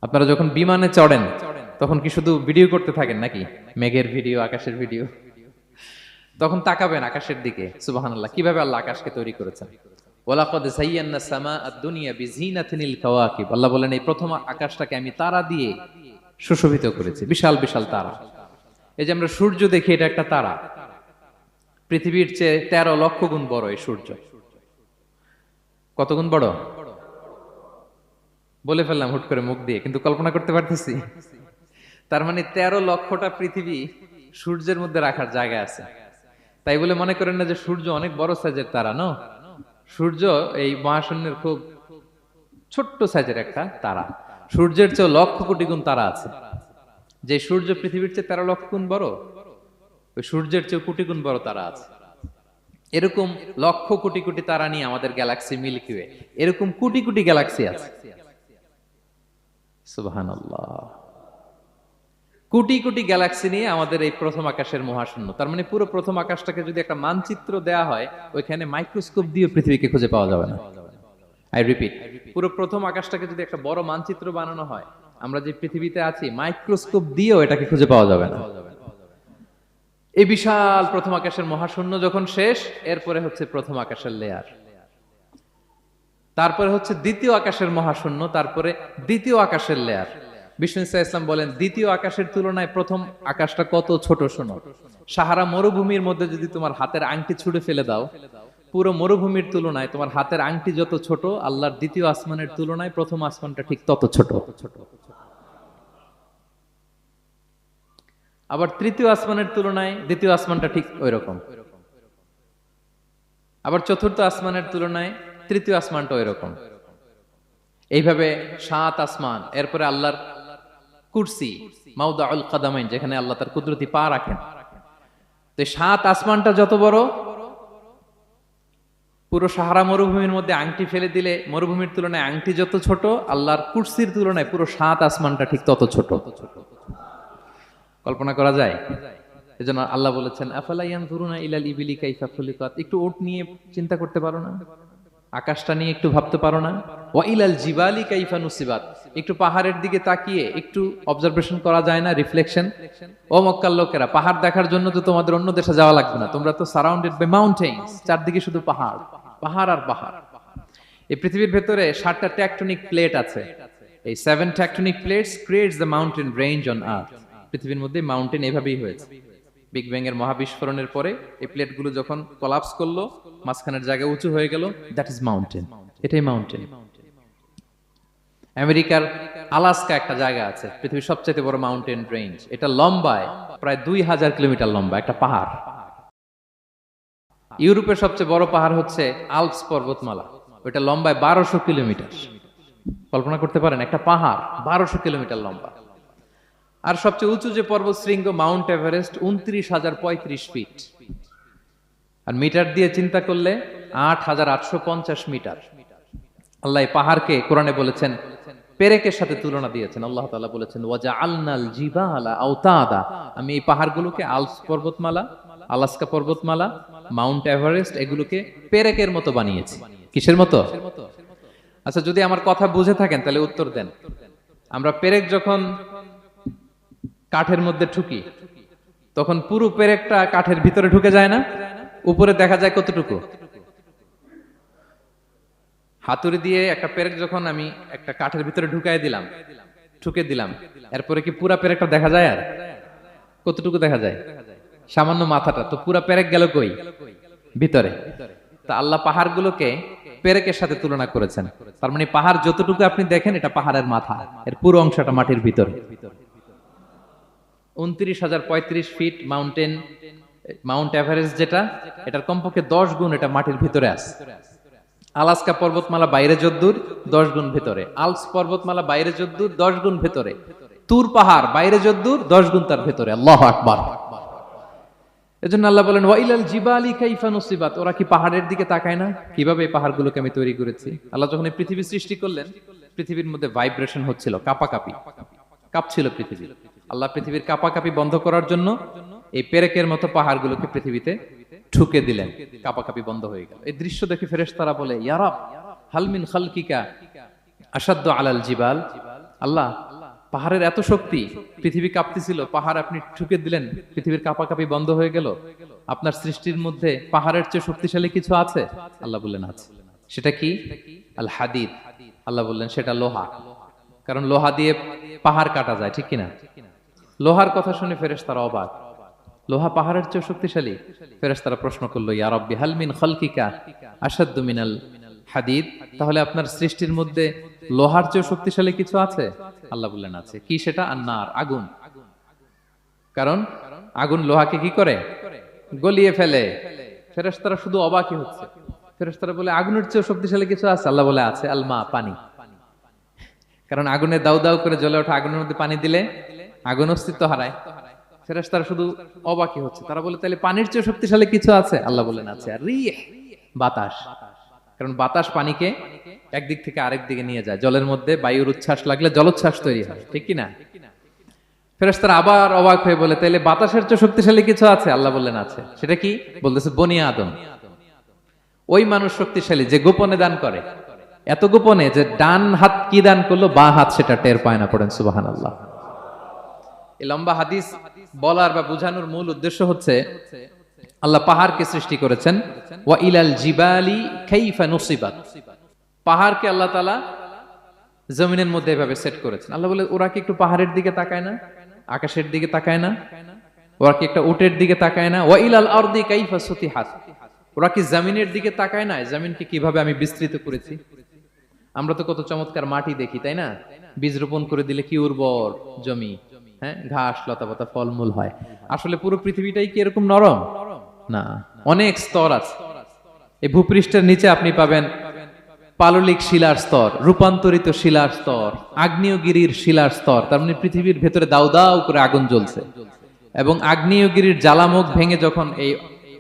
আপনারা যখন বিমানে চড়েন তখন কি শুধু ভিডিও করতে থাকেন নাকি? মেঘের ভিডিও, আকাশের ভিডিও, তখন তাকাবেন আকাশের দিকে। সুবহানাল্লাহ, কিভাবে আল্লাহ আকাশকে তৈরি করেছেন। ওয়ালাকাদ যায়্যানা সামাআদ দুনিয়া বিজিনাতিল কাওয়াকিব, আল্লাহ বলেন এই প্রথম আকাশটাকে আমি তারা দিয়ে সুশোভিত করেছি, বিশাল বিশাল তারা। এই যে আমরা সূর্য দেখি, এটা একটা তারা, পৃথিবীর চেয়ে 13 লক্ষ গুণ বড় এই সূর্য। কত গুণ বড় বলে ফেললাম হুট করে মুখ দিয়ে, কিন্তু কল্পনা করতে পারতেছি। তার মানে 13 লক্ষটা পৃথিবী সূর্যের মধ্যে রাখার জায়গা আছে। তাই বলে মনে করেন না যে সূর্য অনেক বড় সাইজের তারা। ন, সূর্য এই মহাশূন্যের খুব ছোট্ট সাইজের একটা তারা। সূর্যের চেয়ে লক্ষ কোটি গুণ তারা আছে। যে সূর্য পৃথিবীর চেয়ে 13 লক্ষ গুণ বড়, ওই সূর্যের চেয়ে কোটি গুণ বড় তারা আছে। এরকম লক্ষ কোটি কোটি তারা নিয়ে আমাদের গ্যালাক্সি মিল্কি ওয়ে, এরকম কোটি কোটি গ্যালাক্সি আছে। সুবহানাল্লাহ, কোটি কোটি গ্যালাক্সি নিয়ে আমাদের এই প্রথম আকাশের মহাশূন্য। তার মানে পুরো প্রথম আকাশটাকে যদি একটা মানচিত্র দেয়া হয়, ওইখানে মাইক্রোস্কোপ দিয়ে পৃথিবীকে খুঁজে পাওয়া যাবে না। আই রিপিট, পুরো প্রথম আকাশটাকে যদি একটা বড় মানচিত্র বানানো হয়, আমরা যে পৃথিবীতে আছি মাইক্রোস্কোপ দিয়েও এটাকে খুঁজে পাওয়া যাবে না। এই বিশাল প্রথম আকাশের মহাশূন্য যখন শেষ, এরপরে হচ্ছে প্রথম আকাশের লেয়ার, তারপরে হচ্ছে দ্বিতীয় আকাশের মহাশূন্য, তারপরে দ্বিতীয় আকাশের লেয়ার। বিষ্ণু ইসলাম বলেন, দ্বিতীয় আকাশের তুলনায় প্রথম আকাশটা কত ছোট শোনো। সাহারা মরুভূমির মধ্যে যদি তোমার হাতের আংটি ছুঁড়ে ফেলে দাও, পুরো মরুভূমির তুলনায় তোমার হাতের আংটি যত ছোট, আল্লাহর দ্বিতীয় আসমানের তুলনায় প্রথম আসমানটা ঠিক তত ছোট। আবার তৃতীয় আসমানের তুলনায় দ্বিতীয় আসমানটা ঠিক ওই রকম। আবার চতুর্থ আসমানের তুলনায় তৃতীয় আসমানটা ওই রকম। এইভাবে 7 আসমান। এরপরে আল্লাহর কুরসি, মাউদাউল কাদামাইন, যেখানে আল্লাহ তার কুদরতি পা রাখেন। তো 7 আসমানটা যত বড়, পুরো সাহারা মরুভূমির মধ্যে আংটি ফেলে দিলে মরুভূমির তুলনায় আংটি যত ছোট, আল্লাহর কুরসির তুলনায় পুরো 7 আসমানটা ঠিক তত ছোট। কল্পনা করা যায়? এজন্য আল্লাহ বলেছেন, আফালা ইয়ানজুরুনা ইলাল ইবিলি কাইফা খুলিকাত, একটু উট নিয়ে চিন্তা করতে পারো না? আকাশটা নিয়ে একটু ভাবতে পারো না? ওয়া ইলাল জিবালি কাইফা নুসিবাত, একটু পাহাড়ের দিকে তাকিয়ে একটু অবজারভেশন করা যায় না, রিফ্লেকশন। ও মক্কার লোকেরা, পাহাড় দেখার জন্য তো তোমাদের অন্য দেশে যাওয়া লাগবে না, তোমরা তো সারাউন্ডেড বাই মাউন্টেন্স, চারদিকে শুধু পাহাড়, পাহাড় আর পাহাড়। এই পৃথিবীর ভেতরে 7টা টেকটনিক প্লেট আছে। এই 7 tectonic plates creates the mountain range on earth. পৃথিবীর মধ্যে মাউন্টেন এভাবেই হয়েছে। বিগ ব্যাং এর মহাবিস্ফোরণের পরে এই প্লেটগুলো যখন কোলাপস করলো, মাঝখানের জায়গা উঁচু হয়ে গেল, দ্যাট ইজ মাউন্টেন। এটাই মাউন্টেন। আমেরিকার আলাস্কা একটা জায়গা আছে, পৃথিবীর সবচেয়ে বড় মাউন্টেন রেঞ্জ। এটা লম্বায় প্রায় 2000 কিলোমিটার লম্বা একটা পাহাড়। ইউরোপের সবচেয়ে বড় পাহাড় হচ্ছে আল্পস পর্বতমালা, ওটা লম্বায় 1200 কিলোমিটার। কল্পনা করতে পারেন, একটা পাহাড় 1200 কিলোমিটার লম্বা। আর সবচেয়ে উঁচু যে পর্বত শৃঙ্গ মাউন্ট এভারেস্ট 29,035 ফিট। আর মিটার দিয়ে চিন্তা করলে 8,850 মিটার। আল্লাহ পাহাড়কে কোরআনে বলেছেন, পেরেকের সাথে তুলনা দিয়েছেন। আল্লাহ তাআলা বলেছেন, ওয়াজআলনাল জিবালা আওতাদা, আমি এই পাহাড়গুলোকে আল্পস পর্বতমালা, আলাস্কা পর্বতমালা, মাউন্ট এভারেস্ট, এগুলোকে পেরেকের মতো বানিয়েছি। কিসের মতো? আচ্ছা, যদি আমার কথা বুঝে থাকেন তাহলে উত্তর দেন। আমরা পেরেক যখন কাঠের মধ্যে ঠুকি, তখন পুরো পেরেকটা কাঠের ভিতরে ঢুকে যায় না? উপরে দেখা যায় কতটুকু? হাতুড়ি দিয়ে একটা পেরেক যখন আমি একটা কাঠের ভিতরে ঢুকাই দিলাম, ঠুকে দিলাম, এরপরে কি পুরা পেরেকটা দেখা যায়? আর কতটুকু দেখা যায়? সামান্য মাথাটা। তো পুরা পেরেক গেল কই? ভিতরে। তা আল্লাহ পাহাড়গুলোকে পেরেকের সাথে তুলনা করেছেন। তার মানে পাহাড় যতটুকু আপনি দেখেন এটা পাহাড়ের মাথা, এর পুরো অংশটা মাটির ভিতরে। 29,035 ফিট মাউন্ট এভারেস্ট যেটা, এটার কমপক্ষে 10 গুণ এটা মাটির ভিতরে আছে। আলাস্কা পর্বতমালা বাইরে যদ্দূর, 10 গুণ ভিতরে। আলস পর্বতমালা বাইরে যদ্দূর, 10 গুণ ভিতরে। তুর পাহাড় বাইরে যদ্দূর, 10 গুণ তার ভিতরে। আল্লাহু আকবার। এজন্য আল্লাহ বলেন ওয়াইলাল জিবালি কাইফা নুসিবাত, ওরা কি পাহাড়ের দিকে তাকায় না কিভাবে এই পাহাড়গুলোকে আমি তৈরি করেছি। আল্লাহ যখন এই পৃথিবী সৃষ্টি করলেন, পৃথিবীর মধ্যে ভাইব্রেশন হচ্ছিল, কাঁপাকাঁপি, কাঁপছিল পৃথিবী। আল্লাহ পৃথিবীর কাঁপাকাঁপি বন্ধ করার জন্য এই পেরেকের মতো পাহাড়গুলোকে পৃথিবীতে ঠুকে দিলেন, কাঁপাকাঁপি বন্ধ হয়ে গেল। এই দৃশ্য দেখে ফেরেশতারা বলে ইয়া রাব হাল মিন খালকিকা আশাদ্দু আলাল জিবাল, আল্লাহ পাহাড়ের এত শক্তি, পৃথিবী কাঁপতেছিল, পাহাড় আপনি ঠুকে দিলেন, পৃথিবীর কাঁপাকাঁপি বন্ধ হয়ে গেল। আপনার সৃষ্টির মধ্যে পাহাড়ের চেয়ে শক্তিশালী কিছু আছে? আল্লাহ বললেন আছে। সেটা কি? আল হাদিদ। আল্লাহ বললেন সেটা লোহা, কারণ লোহা দিয়ে পাহাড় কাটা যায়, ঠিক কিনা? লোহার কথা শুনে ফেরেশতারা অবাক, লোহা পাহাড়ের চেয়ে শক্তিশালী? ফেরেশতারা প্রশ্ন করলো ইয়া রাব্বি হাল মিন খালকিকা আশাদ্দু মিনাল হাদিদ, তাহলে আপনার সৃষ্টির মধ্যে লোহার চেয়ে শক্তিশালী কিছু আছে? আল্লাহ বললেন আছে। কি সেটা? আন্নার, আগুন। কারণ আগুন লোহাকে কি করে? গলিয়ে ফেলে। ফেরেশতারা শুধু অবাকই হচ্ছে। ফেরেশতারা বলে আগুনের চেয়ে শক্তিশালী কিছু আছে? আল্লাহ বলে আছে আল মা, পানি। কারণ আগুনে দাউ দাউ করে জ্বলে ওঠা আগুনের মধ্যে পানি দিলে আগুন অস্তিত্ব হারায়। ফেরেশতারা শুধু অবাকই হচ্ছে। তারা বলে তাহলে পানির চেয়ে শক্তিশালী কিছু আছে? আল্লাহ বলেন আছে। আর রিহ, বাতাস। কারণ বাতাস পানিকে একদিক থেকে আরেক দিকে নিয়ে যায়। জলের মধ্যে বায়ুর উচ্ছ্বাস লাগলে জলোচ্ছ্বাস তৈরি হয়, ঠিক কি না? ফেরেশতারা আবার অবাক হয়ে বলে তাহলে বাতাসের চেয়ে শক্তিশালী কিছু আছে? আল্লাহ বললেন আছে। সেটা কি? বলতেছে বনি আদম। ওই মানুষ শক্তিশালী যে গোপনে দান করে, এত গোপনে যে ডান হাত কি দান করলো, বাঁ হাত সেটা টের পায় না। পড়েন সুবহানাল্লাহ। এই লম্বা হাদিস বলার বা বোঝানোর মূল উদ্দেশ্য হচ্ছে আল্লাহ পাহাড়কে সৃষ্টি করেছেন ওয়া ইলাল জিবালি কাইফা নুসিবাত, পাহাড়কে আল্লাহ তাআলা জমিনের মধ্যে এভাবে সেট করেছেন। আল্লাহ বলে ওরা কি একটু পাহাড়ের দিকে তাকায় না, আকাশের দিকে তাকায় না? ওরা কি একটা উটের দিকে তাকায় না? ওয়া ইলাল আরদি কাইফা সুতিহাত, ওরা কি জমিনের দিকে তাকায় না, জমিনকে কিভাবে আমি বিস্তৃত করেছি। আমরা তো কত চমৎকার মাটি দেখি, তাই না? বীজ রোপণ করে দিলে কি উর্বর জমি, হ্যাঁ, ঘাস লতাপাতা ফলমূল হয়। আসলে পুরো পৃথিবীটাই কি এরকম নরম? না, অনেক স্তর আছে। এই ভূপৃষ্ঠের নিচে আপনি পাবেন পাললিক শিলার স্তর, রূপান্তরিত শিলার স্তর, আগ্নেয়গিরির শিলার স্তর। তার মানে পৃথিবীর ভেতরে দাউ দাউ করে আগুন জ্বলছে, এবং আগ্নেয়গিরির জ্বালামুখ ভেঙে যখন এই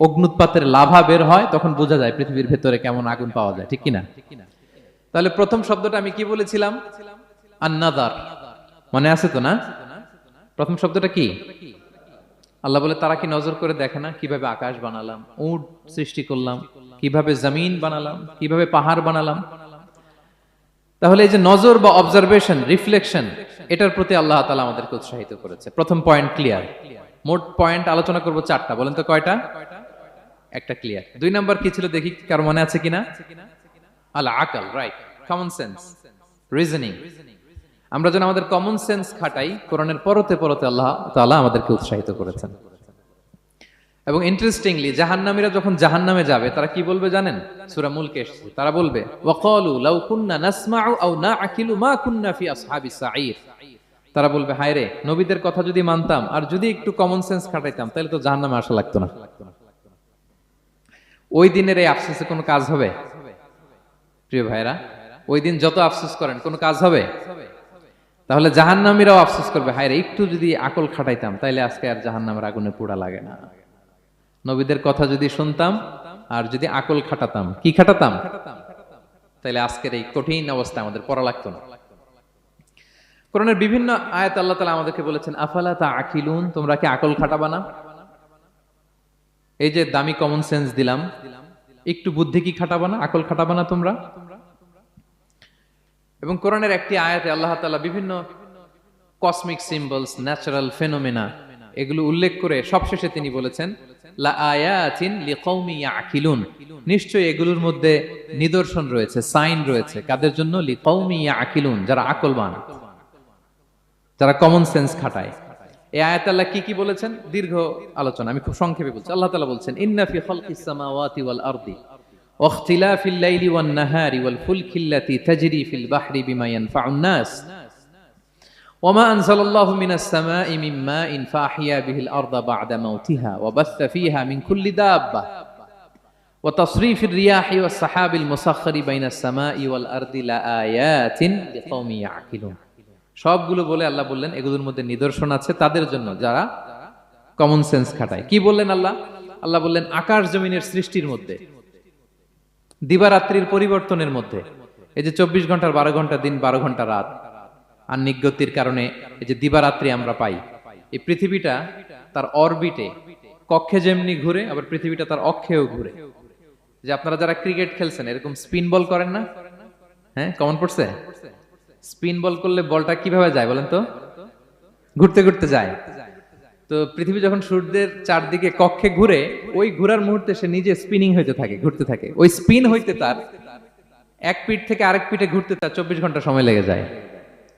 অগ্নুৎপাতের লাভা বের হয় তখন বোঝা যায় পৃথিবীর ভেতরে কেমন আগুন পাওয়া যায়, ঠিক কিনা? তাহলে প্রথম শব্দটা আমি কি বলেছিলাম? আন-নাযার। মনে আছে তো না? প্রথম শব্দটা কি? আল্লাহ বলে তারা কি নজর করে দেখে না কিভাবে আকাশ বানালাম, উট সৃষ্টি করলাম, কিভাবে জমিন বানালাম, কিভাবে পাহাড় বানালাম। তাহলে এই যে নজর বা অবজারভেশন, রিফ্লেকশন, এটার প্রতি আল্লাহ তাআলা আমাদেরকে উৎসাহিত করেছে। প্রথম পয়েন্ট ক্লিয়ার। মোট পয়েন্ট আলোচনা করব 4টা। বলেন তো কয়টা? একটা ক্লিয়ার। 2 নাম্বার কি ছিল দেখি কার মনে আছে কিনা? আল আকল, রাইট, কমন সেন্স, রিজনিং। আমরা যেন আমাদের কমন সেন্স খাটাই, কোরআনের পরতে পরতে আল্লাহ তাআলা আমাদেরকে উৎসাহিত করেছেন। এবং ইন্টারেস্টিংলি জাহান্নামীরা যখন জাহান্নামে যাবে তারা কি বলবে জানেন? সূরা মুলকে এসেছে, তারা বলবে ওয়াকালু লাউ কুননা নাসমাউ আও নাআকিলু মা কুননা ফি আসহাবিস সাঈর। তারা বলবে হায় রে, নবীদের কথা যদি মানতাম আর যদি একটু কমন সেন্স খাটাইতাম তাহলে তো জাহান্নামে আসা লাগতো না। ওই দিনের এই আফসোসে কোনো কাজ হবে? প্রিয় ভাইরা, ওই দিন যত আফসোস করেন কোনো কাজ হবে? তাহলে জাহান্নামীরাও আফসোস করবে হায় রে, একটু যদি আকল খাটাইতাম তাইলে আজকে আর জাহান্নামের আগুনে পোড়া লাগে না। নবীদের কথা যদি শুনতাম আর যদি আকল খাটাতাম, কি খাটাতাম, তাইলে আজকের এই কঠিন অবস্থা আমাদের পড়া লাগতো না। কোরআনের বিভিন্ন আয়াত আল্লাহ তাআলা আমাদেরকে বলেছেন আফালা তাআকিলুন, তোমরা কি আকল খাটাবা না? এই যে দামি কমন সেন্স দিলাম, একটু বুদ্ধি কি খাটাবা না, আকল খাটাবা না তোমরা? এবং কোরআনের একটি আয়াতে আল্লাহ তাআলা বিভিন্ন কসমিক সিম্বলস, ন্যাচারাল ফেনোমেনা, এগুলো উল্লেখ করে সবশেষে তিনি বলেছেন লা আয়াতিন লিকাউমি ইয়াকিলুন, নিশ্চয়ই এগুলোর মধ্যে নিদর্শন রয়েছে, সাইন রয়েছে, কাদের জন্য? লিকাউমি ইয়াকিলুন, যারা আকলবান। যারা কমন সেন্স খাটায়। এই আয়াতে আল্লাহ কি কি বলেছেন, দীর্ঘ আলোচনা, আমি খুব সংক্ষেপে বলছি। আল্লাহ তাআলা বলছেন, ইন্না ফি খালকিস সামাওয়াতি ওয়াল আরদি ওয়া ইখতিলাফিল লাইলি ওয়ান নাহারি ওয়াল ফুলকিল্লাতি তাজরি ফিল বাহরি বিমা ইয়ানফাউন নাস ওয়া মা আনজালাল্লাহু মিনাস সামাই মিন মাইন ফাহিয়া বিহিল আরদা বা'দা মাউতিহা ওয়া বাসসা ফিহা মিন কুল্লি দাব্বা ওয়া তাসরিফির রিয়াহি ওয়াস সাহাবিল মুসাখখারি বাইনাস সামাই ওয়াল আরদি লাআয়াতিন লিকাওমি ইয়াকিলুন। সবগুলো বলে আল্লাহ বললেন এগুলোর মধ্যে নিদর্শন আছে তাদের জন্য যারা কমন সেন্স খাটায়। কি বললেন আল্লাহ? আল্লাহ বললেন আকাশ জমিনের সৃষ্টির মধ্যে, দিবারাত্রির পরিবর্তনের মধ্যে, এই যে 24 ঘন্টার 12 ঘন্টা দিন 12 ঘন্টা রাত, আহ্নিক গতির কারণে এই যে দিবারাত্রি আমরা পাই, এই পৃথিবীটা তার অরবিটে কক্ষে যেমনি ঘুরে, আবার পৃথিবীটা তার অক্ষেও ঘুরে। যে আপনারা যারা ক্রিকেট খেলছেন এরকম স্পিন বল করেন না? হ্যাঁ, কমন পড়ছে? স্পিন বল করলে বলটা কিভাবে যায় বলেন তো? ঘুরতে ঘুরতে যায়। তো পৃথিবী যখন সূর্যের চারদিকে কক্ষে ঘুরে, ওই ঘোরার মুহূর্তে সে নিজে স্পিনিং হইতে থাকে, ঘুরতে থাকে। ওই স্পিন হইতে তার এক পিঠ থেকে আরেক পিঠে ঘুরতে তার 24 ঘন্টা সময় লেগে যায়।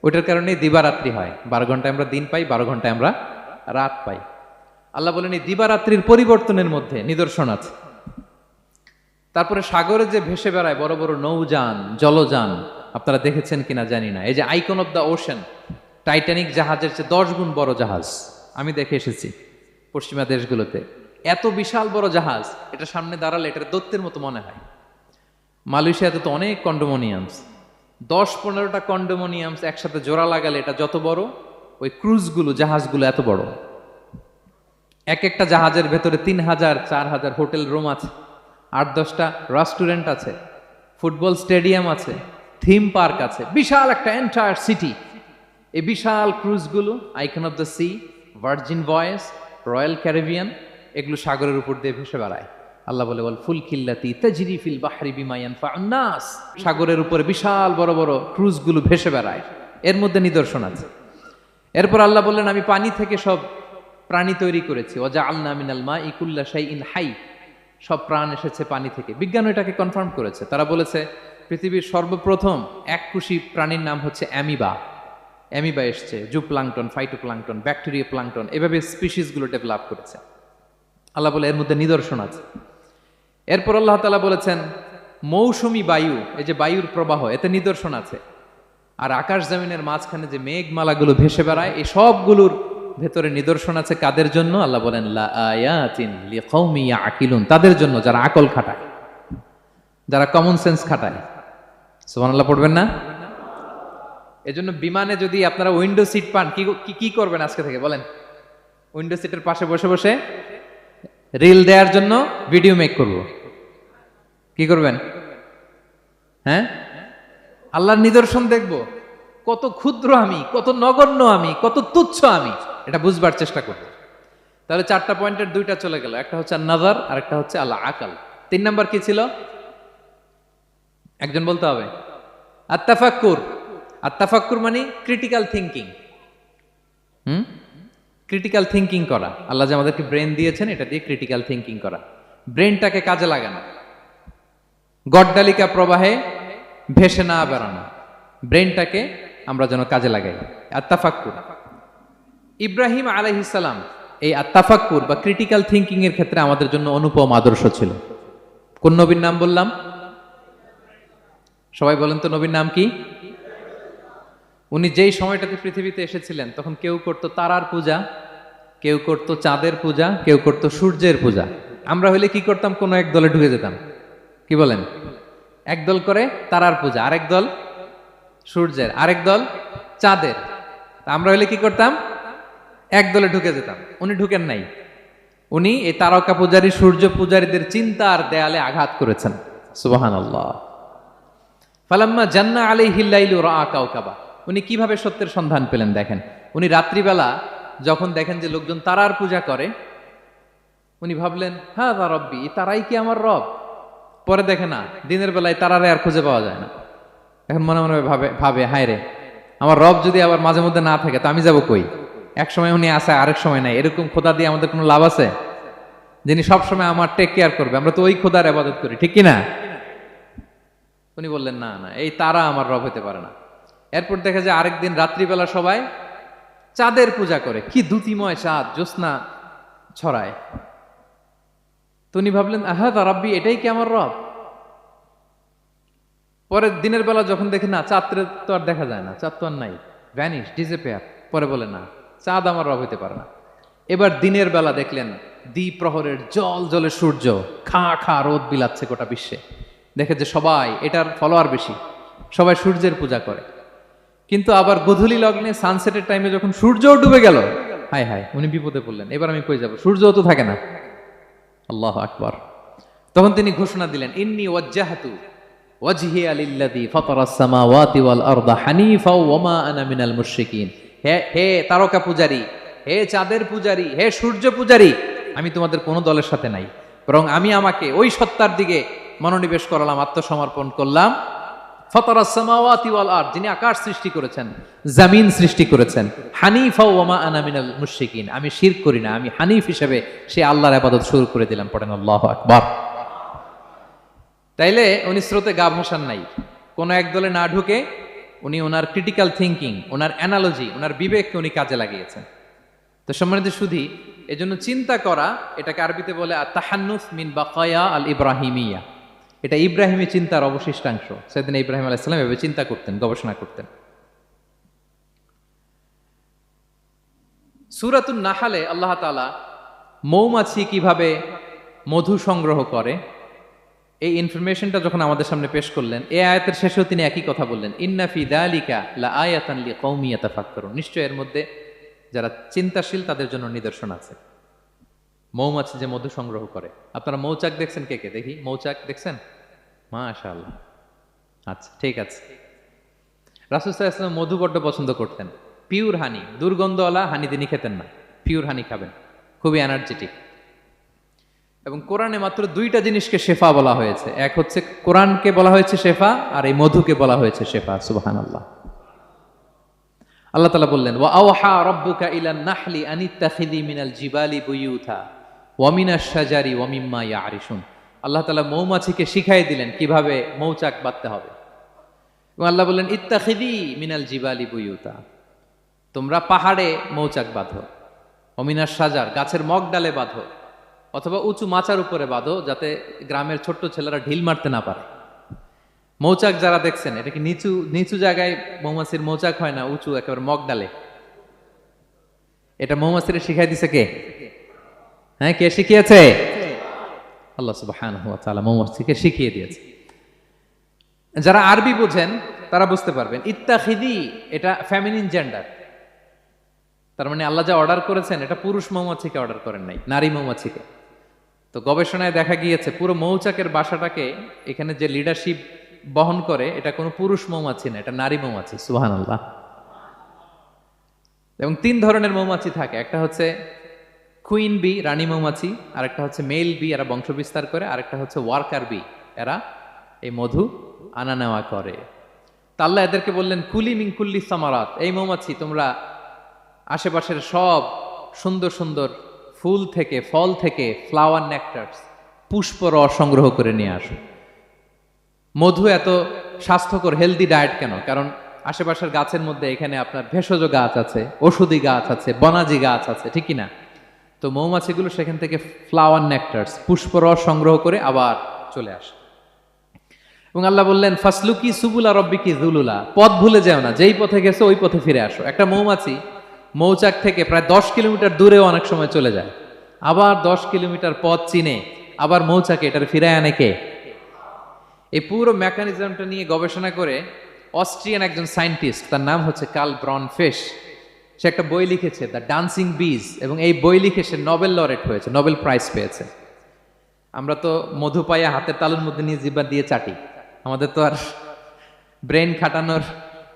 ওইটার কারণে দিবারাত্রি হয়। 12 ঘন্টায় আমরা দিন পাই, 12 ঘন্টায় আমরা রাত পাই। আল্লাহ বলেন এই দিবারাত্রির পরিবর্তনের মধ্যে নিদর্শন আছে। তারপরে সাগরে যে ভেসে বেড়ায় বড় বড় নৌযান, জলযান, আপনারা দেখেছেন কিনা জানি না, এই যে icon of the ocean, Titanic জাহাজের চেয়ে 10 গুণ বড় জাহাজ, আমি দেখে এসেছি পশ্চিমা দেশগুলোতে। এত বিশাল বড় জাহাজ, এটা সামনে দাঁড়ালে এটার দৈত্যের মতো মনে হয়। মালয়েশিয়াতে তো অনেক কন্ডোমোনিয়ামস, 10-15টা কন্ডোমোনিয়ামস একসাথে জোড়া লাগালে এটা যত বড়, ওই ক্রুজগুলো, জাহাজগুলো এত বড়। এক একটা জাহাজের ভেতরে 3000-4000 হোটেল রুম আছে, 8-10টা রেস্টুরেন্ট আছে, ফুটবল স্টেডিয়াম আছে, থিম পার্ক আছে, বিশাল একটা এন্টায়ার সিটি। এই বিশাল ক্রুজগুলো, Icon of the Sea, Virgin Voyages, Royal Caribbean, এগুলো সাগরের উপর দিয়ে ভেসে বেড়ায়। আল্লাহ বলে বল ফুলকিল্লাতি তাজরি ফিল বাহরি বিমা ইয়ানফাউন নাস, সাগরের উপরে বিশাল বড় বড় ক্রুজগুলো ভেসে বেড়ায়, এর মধ্যে নিদর্শন আছে। এরপর আল্লাহ বললেন আমি পানি থেকে সব প্রাণী তৈরি করেছি, ওয়াজআলনা মিনাল মাই কুল্লা শাইইন হাই, সব প্রাণ এসেছে পানি থেকে। বিজ্ঞান এটাকে কনফার্ম করেছে। তারা বলেছে পৃথিবীর সর্বপ্রথম এককোষী প্রাণীর নাম হচ্ছে অ্যামিবা। অ্যামিবা এসছে, জুপ্লাঙ্কটন, ফাইটোপ্লাঙ্কটন, ব্যাকটেরিয়া প্লাঙ্কটন, এভাবে স্পিসিসগুলো ডেভেলপ করেছে। আল্লাহ বলে এর মধ্যে নিদর্শন আছে। এরপর আল্লাহ তাআলা বলেছেন মৌসুমী বায়ু, এই যে বায়ুর প্রবাহ, এতে নিদর্শন আছে। আর আকাশ জমিনের মাঝখানে যে মেঘমালাগুলো ভেসে বেড়ায়, এই সবগুলোর ভেতরে নিদর্শন আছে। কাদের জন্য? আল্লাহ বলেন লাআয়াতিন লিকাওমি ইয়াকিলুন, তাদের জন্য যারা আকল খাটায়, যারা কমন সেন্স খাটায়। সুবহানাল্লাহ পড়বেন না? এজন্য বিমানে যদি আপনারা উইন্ডো সিট পান, কি করবেন আজকে থেকে বলেন? উইন্ডো সিটের পাশে বসে বসে রিল দেওয়ার জন্য ভিডিও মেক করব। কি করবেন? হ্যাঁ, আল্লাহর নিদর্শন দেখব, কত ক্ষুদ্র আমি, কত নগণ্য আমি, কত তুচ্ছ আমি, এটা বুঝবার চেষ্টা করব। তাহলে 4টা পয়েন্টের 2টা চলে গেল, একটা হচ্ছে নাজার আর একটা হচ্ছে আল্লাহ আকাল। 3 নাম্বার কি ছিল? একজন বলতে হবে। আত্তাফাক্কুর। আত্তাফাক্কুর মানে ক্রিটিক্যাল থিঙ্কিং। ক্রিটিক্যাল থিঙ্কিং করা। আল্লাহ যে আমাদেরকে ব্রেন দিয়েছেন, এটা দিয়ে ক্রিটিক্যাল থিঙ্কিং করা, ব্রেনটাকে কাজে লাগানো, গড্ডালিকা প্রবাহে ভেসে না বেড়ানো, ব্রেনটাকে আমরা যেন কাজে লাগাই। আত্তাফাক্কুর। ইব্রাহিম আলাইহিস সালাম এই আত্তাফাক্কুর বা ক্রিটিক্যাল থিঙ্কিং এর ক্ষেত্রে আমাদের জন্য অনুপম আদর্শ ছিল। কোন নবীর নাম বললাম? সবাই বলেন তো নবীর নাম কি? উনি যেই সময়টাতে পৃথিবীতে এসেছিলেন তখন কেউ করত তারার পূজা, কেউ করত চাঁদের পূজা, কেউ করত সূর্যের পূজা। আমরা হইলে কি করতাম? কোন এক দলে ঢুকে যেতাম। কি বলেন? এক দল করে তারার পূজা, আরেক দল সূর্যের, আরেক দল চাঁদের। আমরা হইলে কি করতাম? এক দলে ঢুকে যেতাম। উনি ঢুকেন নাই। উনি এই তারকা পূজারী, সূর্য পূজারীদের চিন্তার দেয়ালে আঘাত করেছেন। সুবহানাল্লাহ। ফালাম্মা জান্না আলাইহিল লাইলু রাআ কাওকাবা। উনি কিভাবে সত্যের সন্ধান পেলেন দেখেন। উনি রাত্রিবেলা যখন দেখেন যে লোকজন তারার পূজা করে, উনি ভাবলেন হাযা রব্বি, এই তারাই কি আমার রব? পরে দেখে না, দিনের বেলায় তারারে আর খুঁজে পাওয়া যায় না। এখন মনে মনে ভাবে হায় রে, আমার রব যদি আবার মাঝে মধ্যে না থাকে তো আমি যাব কই? এক সময় উনি আসে, আরেক সময় নাই। এরকম খোদা দিয়ে আমাদের কোনো লাভ আছে? যিনি সবসময় আমার টেক কেয়ার করবে, আমরা তো ওই খোদার ইবাদত করি, ঠিক কি না? উনি বললেন না না, এই তারা আমার রব হতে পারে না। এরপর দেখা যায় আরেকদিন রাত্রিবেলা সবাই চাঁদের পূজা করে, কি দ্যুতিময় চাঁদ, জ্যোৎস্না ছড়ায়। তো উনি ভাবলেন, আহাদা রাব্বি, এটাই কি আমার রব? পরে দিনের বেলা যখন দেখে না, চাঁদ তো আর দেখা যায় না, চাঁদ তো আর নাই, ভ্যানিশ, ডিসঅ্যাপিয়ার। পরে বলে না, চাঁদ আমার রব হইতে পারে না। এবার দিনের বেলা দেখলেন দ্বিপ্রহরের জল জলে সূর্য খা খা রোদ বিলাচ্ছে গোটা বিশ্বে। দেখে যে সবাই এটার ফলোয়ার বেশি, সবাই সূর্যের পূজা করে। কিন্তু আবার গোধূলি লগ্নে সানসেটের টাইমে যখন সূর্য ডুবে গেল, হায় হায়, উনি বিপদে পড়লেন, এবার আমি কই যাব, সূর্যও তো থাকে না। আল্লাহু আকবার। তখন তিনি ঘোষণা দিলেন, ইন্নী ওয়াজ্জাহতু ওয়াজহিয়া লিল্লাযী ফাতারাস সামাওয়াতি ওয়াল আরদা হানিফা ওয়া মা আনা মিনাল মুশরিকিন। হে তারকা পূজারী, হে চাঁদের পূজারী, হে সূর্য পূজারী, আমি তোমাদের কোনো দলের সাথে নাই, বরং আমি আমাকে ওই সত্তার দিকে মনোনিবেশ করলাম, আত্মসমর্পণ করলাম। ফাতারাস সামাওয়াতি ওয়াল আরদ, যিনি আকাশ সৃষ্টি করেছেন, জমিন সৃষ্টি করেছেন। হানিফা ওয়া মা আনা মিনাল মুশরিকিন, আমি শিরক করি না, আমি হানিফ হিসেবে সেই আল্লাহর ইবাদত শুরু করে দিলাম। পড়েন আল্লাহু আকবার। তাইলে উনি স্রোতে গা ভাসান নাই, কোন এক দলে না ঢুকে উনি ওনার ক্রিটিক্যাল থিঙ্কিং, ওনার অ্যানালজি, ওনার বিবেককে উনি কাজে লাগিয়েছেন। তো সম্মানিত সুধী, এজন্য চিন্তা করা, এটাকে আরবিতে বলে আত-তাহান্নুস মিন বাকায়া আল ইব্রাহিমিয়া। এটা ইব্রাহিমী চিন্তার অবশিষ্টাংশ। সেদিন ইব্রাহিম আলাইহিস সালাম এভাবে চিন্তা করতেন, গবেষণা করতেন। সূরাতুন নাহলে আল্লাহ তাআলা মৌমাছি কিভাবে মধু সংগ্রহ করে এই ইনফরমেশনটা যখন আমাদের সামনে পেশ করলেন, এই আয়াতের শেষেও তিনি একই কথা বললেন, ইন্না ফি যালিকা লাআয়াতান লিকাউমি ইয়াতাফাক্কারুন। নিশ্চয় এর মধ্যে যারা চিন্তাশীল তাদের জন্য নিদর্শন আছে। মৌমাছি যে মধু সংগ্রহ করে, আপনারা মৌচাক দেখছেন? কে কে দেখি মৌচাক দেখছেন? মাশাআল্লাহ। আচ্ছা, ঠিক আছে। রাসূল সাল্লাল্লাহু আলাইহি ওয়াসাল্লাম মধু বড্ড পছন্দ করতেন। পিওর হানি, দুর্গন্ধওয়ালা হানি তিনি খেতেন না, পিওর হানি খাবেন, খুবই এনার্জেটিক। এবং কোরআনে মাত্র দুইটা জিনিসকে শেফা বলা হয়েছে, এক হচ্ছে কোরআনকে বলা হয়েছে শেফা, আর এই মধুকে বলা হয়েছে শেফা। সুবহানাল্লাহ। আল্লাহ তাআলা বললেন, ওয়া আওহা রাব্বুকা ইলান নাহলি আনিত্তাখিযি মিনাল জিবালি বুয়ুতা ওয়া মিনাশ শাজারি ওয়া মিম্মা ইয়ারিশুন। আল্লাহ তাআলা মৌমাছিকে শিখাই দিলেন কিভাবে মৌচাক বাঁধতে হবে। এবং আল্লাহ বললেন, ইত্তাখিযি মিনাল জিবালি বুয়ুতা, তোমরা পাহাড়ে মৌচাক বাঁধো, ওয়া মিনাশ শাজার, গাছের মগ ডালে বাঁধো, অথবা উঁচু মাচার উপরে বাঁধো, যাতে গ্রামের ছোট্ট ছেলেরা ঢিল মারতে না পারে। মৌচাক যারা দেখছেন, এটা কি নিচু নিচু জায়গায় মৌমাছির মৌচাক হয় না, উঁচু একেবারে মগ ডালে। এটা মৌমাছিরা শিখাই দিছে কে? হ্যাঁ, কে শিখিয়েছে? আল্লাহ সুবহানাহু ওয়া তাআলা মৌমাছিকে শিখিয়ে দিয়েছে। যারা আরবি বোঝেন তারা বুঝতে পারবেন, ইত্তাখিদি এটা ফেমিনিন জেন্ডার। তার মানে আল্লাহ যা অর্ডার করেছেন, এটা পুরুষ মৌমাছিকে অর্ডার করেন নাই, নারী মৌমাছিকে। তো গবেষণায় দেখা গিয়েছে পুরো মৌচাকের বাসাটাকে এখানে যে লিডারশিপ বহন করে, এটা কোনো পুরুষ মৌমাছি না, এটা নারী মৌমাছি। সুবহানাল্লাহ। এবং তিন ধরনের মৌমাছি থাকে, একটা হচ্ছে কুইন বি, রানী মৌমাছি, আরেকটা হচ্ছে মেল বি, এরা বংশ বিস্তার করে, আরেকটা হচ্ছে ওয়ার্কার বি, এরা এই মধু আনা নেওয়া করে। তা আল্লাহ এদেরকে বললেন, কুলি মিন কুল্লি সামারাত, এই মৌমাছি তোমরা আশেপাশের সব সুন্দর সুন্দর ফুল থেকে, ফল থেকে, ফ্লাওয়ার নেকটার্স, পুষ্প রস সংগ্রহ করে নিয়ে আসো। মধু এত স্বাস্থ্যকর, হেলদি ডায়েট কেন? কারণ আশেপাশের গাছের মধ্যে এখানে আপনার ভেষজ গাছ আছে, ঔষধি গাছ আছে, বনাজি গাছ আছে, ঠিক কিনা? তো মৌমাছিগুলো সেখান থেকে ফ্লাওয়ার নেকটার্স, পুষ্প রস সংগ্রহ করে আবার চলে আসে। এবং আল্লাহ বললেন, ফাসলুকি সুবুলা রব্বিকি যুলুলা, পথ ভুলে যাও না, যেই পথে গেছো ওই পথে ফিরে আসো। একটা মৌমাছি মৌচাক থেকে প্রায় 10 কিলোমিটার দূরেও অনেক সময় চলে যায়, আবার 10 কিলোমিটার পথ চিনে আবার মৌচাকে এটার ফিরায় আনে কে? এই পুরো মেকানিজমটা নিয়ে গবেষণা করে অস্ট্রিয়ান একজন সায়েন্টিস্ট, তার নাম হচ্ছে কার্ল ব্রনফেশ, সে একটা বই লিখেছে, দ্য ডান্সিং বিজ, এবং এই বই লিখে সে নোবেল লরেট হয়েছে, নোবেল প্রাইজ পেয়েছে। আমরা তো মধু পাইয়া হাতের তালুর মধ্যে নিয়ে জিহ্বা দিয়ে চাটি, আমাদের তো আর ব্রেন খাটানোর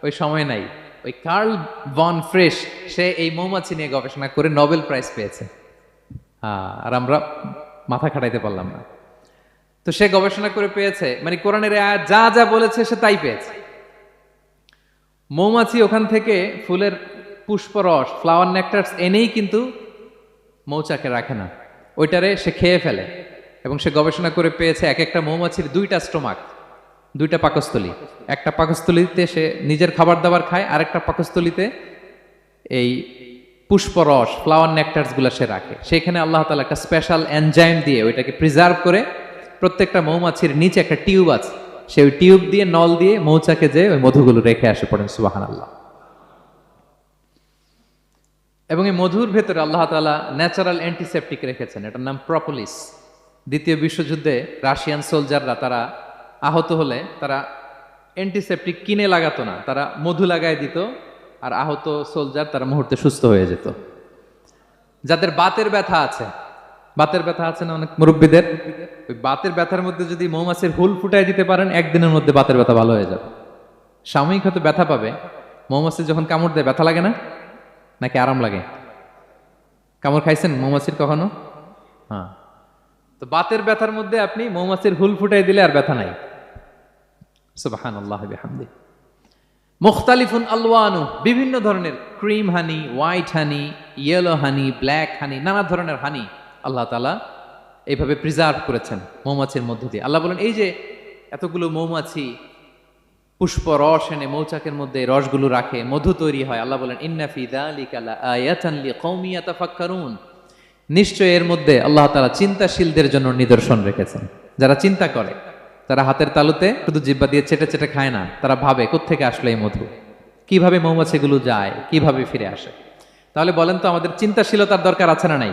ওই সময় নাই। ওই কার্ল ভন ফ্রেশ, সে এই মৌমাছি নিয়ে গবেষণা করে নোবেল প্রাইজ পেয়েছে, আর আমরা মাথা খাটাইতে পারলাম না। তো সে গবেষণা করে পেয়েছে, মানে কোরআনের আয়াত যা যা বলেছে সে তাই পেয়েছে। মৌমাছি ওখান থেকে ফুলের পুষ্পরস, ফ্লাওয়ার নেকটার্স এনেই কিন্তু মৌচাকে রাখে না, ওইটারে সে খেয়ে ফেলে। এবং সে গবেষণা করে পেয়েছে এক একটা মৌমাছির 2টা স্টোমাক, 2টা পাকস্থলী। একটা পাকস্থলীতে সে নিজের খাবার দাবার খায়, আরেকটা পাকস্থলীতে এই পুষ্পরস, ফ্লাওয়ার নেকটার্স গুলা সে রাখে। সেখানে আল্লাহ তাআলা একটা স্পেশাল এনজাইম দিয়ে ওইটাকে প্রিজার্ভ করে, প্রত্যেকটা মৌমাছির নিচে একটা টিউব আছে, সেই টিউব দিয়ে নল দিয়ে মৌচাকে যে ওই মধুগুলো রেখে আসে। পড়েন সুবহানাল্লাহ। এবং এই মধুর ভেতরে আল্লাহ তাআলা ন্যাচারাল অ্যান্টিসেপটিক রেখেছেন, এটার নাম প্রপোলিস। দ্বিতীয় বিশ্বযুদ্ধে রাশিয়ান সোলজাররা তারা আহত হলে তারা অ্যান্টিসেপটিক কিনে লাগাতো না, তারা মধু লাগায় দিত, আর আহত সোলজার তারা মুহূর্তে সুস্থ হয়ে যেত। যাদের বাতের ব্যথা আছে, বাতের ব্যথা আছে না অনেক মুরব্বীদের, ওই বাতের ব্যথার মধ্যে যদি মৌমাছির হুল ফুটাই দিতে পারেন, একদিনের মধ্যে বাতের ব্যথা ভালো হয়ে যাবে। সাময়িক হয়তো ব্যথা পাবে, মৌমাছি যখন কামড় দেয় ব্যথা লাগে না, নাকি আরাম লাগে? কামড় খাইছেন মৌমাছির কখনো? হ্যাঁ। তো বাতের ব্যথার মধ্যে আপনি মৌমাছির হুল ফুটাই দিলে আর ব্যথা নাই। সুবহানাল্লাহ বিহামদি। মুখতালিফুন আলওয়ানু, বিভিন্ন ধরনের ক্রিম হানি, হোয়াইট হানি, ইয়েলো হানি, ব্ল্যাক হানি, নানা ধরনের হানি আল্লাহ তাআলা এইভাবে প্রিজার্ভ করেছেন মৌমাছির মধ্য দিয়ে। আল্লাহ বলেন এই যে এতগুলো মৌমাছি পুষ্প রস এনে মৌচাকের মধ্যে রসগুলো রাখে, মধু তৈরি হয়। আল্লাহ বলেন ইন্না ফি যালিকা লাআয়াতান লিকওমি ইয়াতাফাক্কারুন, নিশ্চয় এর মধ্যে আল্লাহ তাআলা চিন্তাশীলদের জন্য নিদর্শন রেখেছেন। যারা চিন্তা করে, তারা হাতের তালুতে শুধু জিহ্বা দিয়ে চেটে চেটে খায় না, তারা ভাবে কোত্থেকে আসলো এই মধু, কিভাবে মৌমাছিগুলো যায়, কিভাবে ফিরে আসে। তাহলে বলেন তো আমাদের চিন্তাশীলতার দরকার আছে না নাই?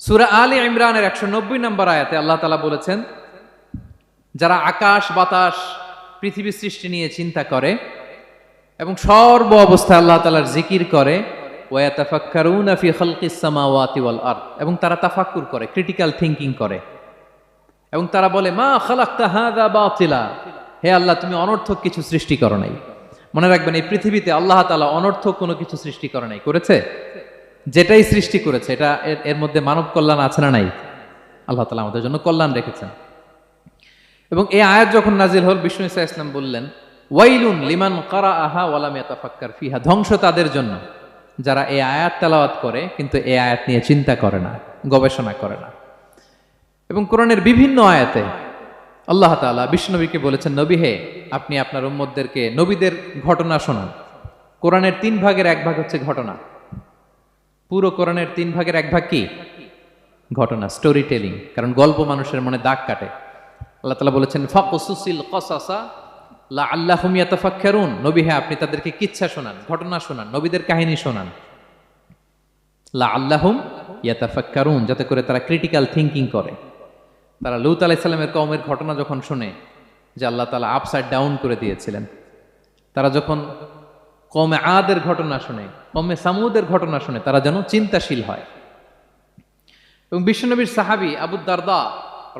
সূরা আলে ইমরানের 190 নম্বর আয়াতে আল্লাহ তাআলা বলেছেন, যারা আকাশ বাতাস পৃথিবী সৃষ্টি নিয়ে চিন্তা করে এবং সর্ব অবস্থায় আল্লাহ তাআলার জিকির করে, ওয়া ইয়াতাফাক্কারুনা ফি খালকিস সামাওয়াতি ওয়াল আরদ, এবং তারা তাফাক্কুর করে, ক্রিটিক্যাল থিংকিং করে, এবং তারা বলে মা খালাকতা হাযা বাতিলা, হে আল্লাহ তুমি অনর্থক কিছু সৃষ্টি করো নাই। মনে রাখবেন এই পৃথিবীতে আল্লাহ তাআলা অনর্থক কোনো কিছু সৃষ্টি করে নাই, করেছে? যেটাই সৃষ্টি করেছে এটা এর মধ্যে মানব কল্যাণ আছে না নাই? আল্লাহ তাআলা আমাদের জন্য কল্যাণ রেখেছেন। এবং এই আয়াত যখন নাজিল হল, বিষ্ণু ঈসা ইসলাম বললেন ওয়াইলুন লিমান কারাআহা ওয়া লাম ইয়াতাফাক্কার ফিহা, ধ্বংস তাদের জন্য যারা এই আয়াত তেলাওয়াত করে কিন্তু এই আয়াত নিয়ে চিন্তা করে না, গবেষণা করে না। এবং কোরআনের বিভিন্ন আয়াতে আল্লাহ তাআলা বিষ্ণুনবীকে বলেছেন, নবী হে আপনি আপনার উম্মতদেরকে নবীদের ঘটনা শোনান। কোরআনের 3 ভাগের 1 ভাগ হচ্ছে ঘটনা। পুরো কোরআনের 3 ভাগের 1 ভাগ কি? ঘটনা, স্টোরি টেলিং। কারণ গল্প মানুষের মনে দাগ কাটে। আল্লাহ তাআলা বলেছেন ফাকসুসিল কসাসা লাআল্লাহুম ইয়াতাফাক্কারুন, নবী হে আপনি তাদেরকে কিচ্ছা শোনান, ঘটনা শোনান, নবীদের কাহিনী শোনান। লাআল্লাহুম ইয়াতাফাক্কারুন, যাতে করে তারা ক্রিটিক্যাল থিংকিং করে। তারা লূত আলাইহিস সালামের কওমের ঘটনা যখন শুনে যে আল্লাহ তাআলা আপসাইড ডাউন করে দিয়েছিলেন, তারা যখন কওমে আদের ঘটনা শুনে, কওমে সামুদের ঘটনা শুনে, তারা যেন চিন্তাশীল হয়। এবং বিশ্বনবীর সাহাবী আবু দারদা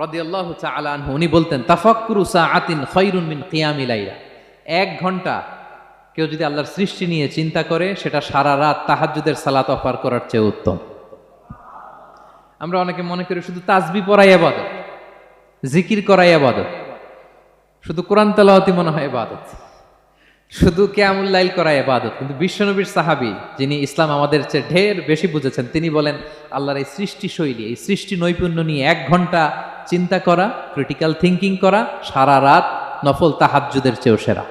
রাদিয়াল্লাহু তাআলা আনহু উনি বলতেন তাফাক্কুরু সাআতিন খায়রুন মিন কিয়ামি লাইলা, 1 ঘন্টা কেউ যদি আল্লাহর সৃষ্টি নিয়ে চিন্তা করে সেটা সারা রাত তাহাজ্জুদের সালাত অফার করার চেয়ে উত্তম। আমরা অনেকে মনে করি শুধু তাসবিহ পড়াই ইবাদত, জিকির করাই ইবাদত, শুধু কোরআন তেলাওয়াতই মনে হয় ইবাদত, শুধু কিয়ামুল লাইল করাই ইবাদত। কিন্তু বিশ্বনবীর সাহাবী যিনি ইসলাম আমাদের চেয়ে ঢের বেশি বুঝেছেন, তিনি বলেন আল্লাহর এই সৃষ্টি শৈলী, এই সৃষ্টি নৈপুণ্য নিয়ে 1 ঘন্টা চিন্তা করা, ক্রিটিক্যাল থিংকিং করা, সারা রাত নফল তাহাজ্জুদের চেয়েও সেরা।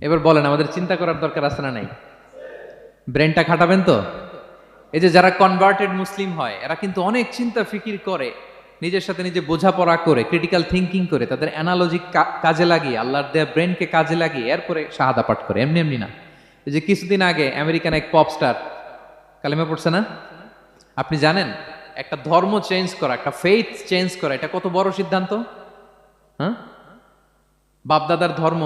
এবার বলেন আমাদের চিন্তা করার দরকার আছে না নাই? ব্রেনটা খাটাবেন তো? এই যে যারা কনভার্টেড মুসলিম হয় এরা কিন্তু অনেক চিন্তা ফিকির করে, নিজের সাথে নিজে বোঝাপড়া করে, ক্রিটিক্যাল থিংকিং করে, তাদের অ্যানালজি কাজে লাগিয়ে, আল্লাহর দেয়া ব্রেনকে কাজে লাগিয়ে এরপরে শাহাদা পাঠ করে, এমনি এমনি না। এই যে কিছুদিন আগে আমেরিকান এক পপ স্টার কালেমা পড়ছে না? আপনি জানেন একটা ধর্ম চেঞ্জ করা, একটা ফেইথ চেঞ্জ করা, এটা কত বড় সিদ্ধান্ত? হ্যাঁ, বাপদাদার ধর্ম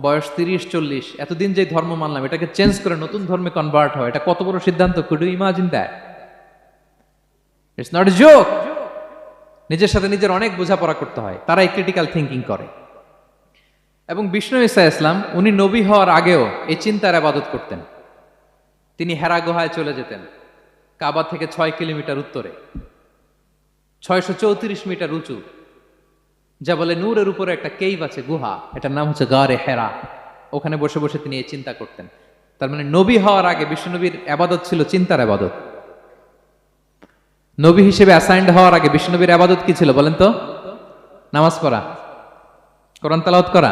বয়স 30-40, এতদিন যে ধর্ম মানলাম এটাকে চেঞ্জ করে নতুন ধর্মে কনভার্ট হয়, এটা কত বড় সিদ্ধান্ত? Could you imagine that? It's not a joke. নিজের সাথে নিজের অনেক বোঝাপড়া করতে হয়, তারাই ক্রিটিক্যাল থিংকিং করে। এবং বিষ্ণু ঈসা ইসলাম উনি নবী হওয়ার আগেও এই চিন্তার ইবাদত করতেন। তিনি হেরা গুহায় চলে যেতেন, কাবা থেকে 6 কিলোমিটার উত্তরে, 634 মিটার উঁচু জাবালে নূরের উপরে একটা কেইভ আছে, গুহা, এটার নাম হচ্ছে গারে হেরা। ওখানে বসে বসে তিনি এই চিন্তা করতেন। তার মানে নবী হওয়ার আগে বিশ্বনবীর ইবাদত ছিল চিন্তার ইবাদত। নবী হিসেবে অ্যাসাইন্ড হওয়ার আগে বিশ্বনবীর ইবাদত কি ছিল বলেন তো? নামাজ পড়া, কোরআন তেলাওয়াত করা।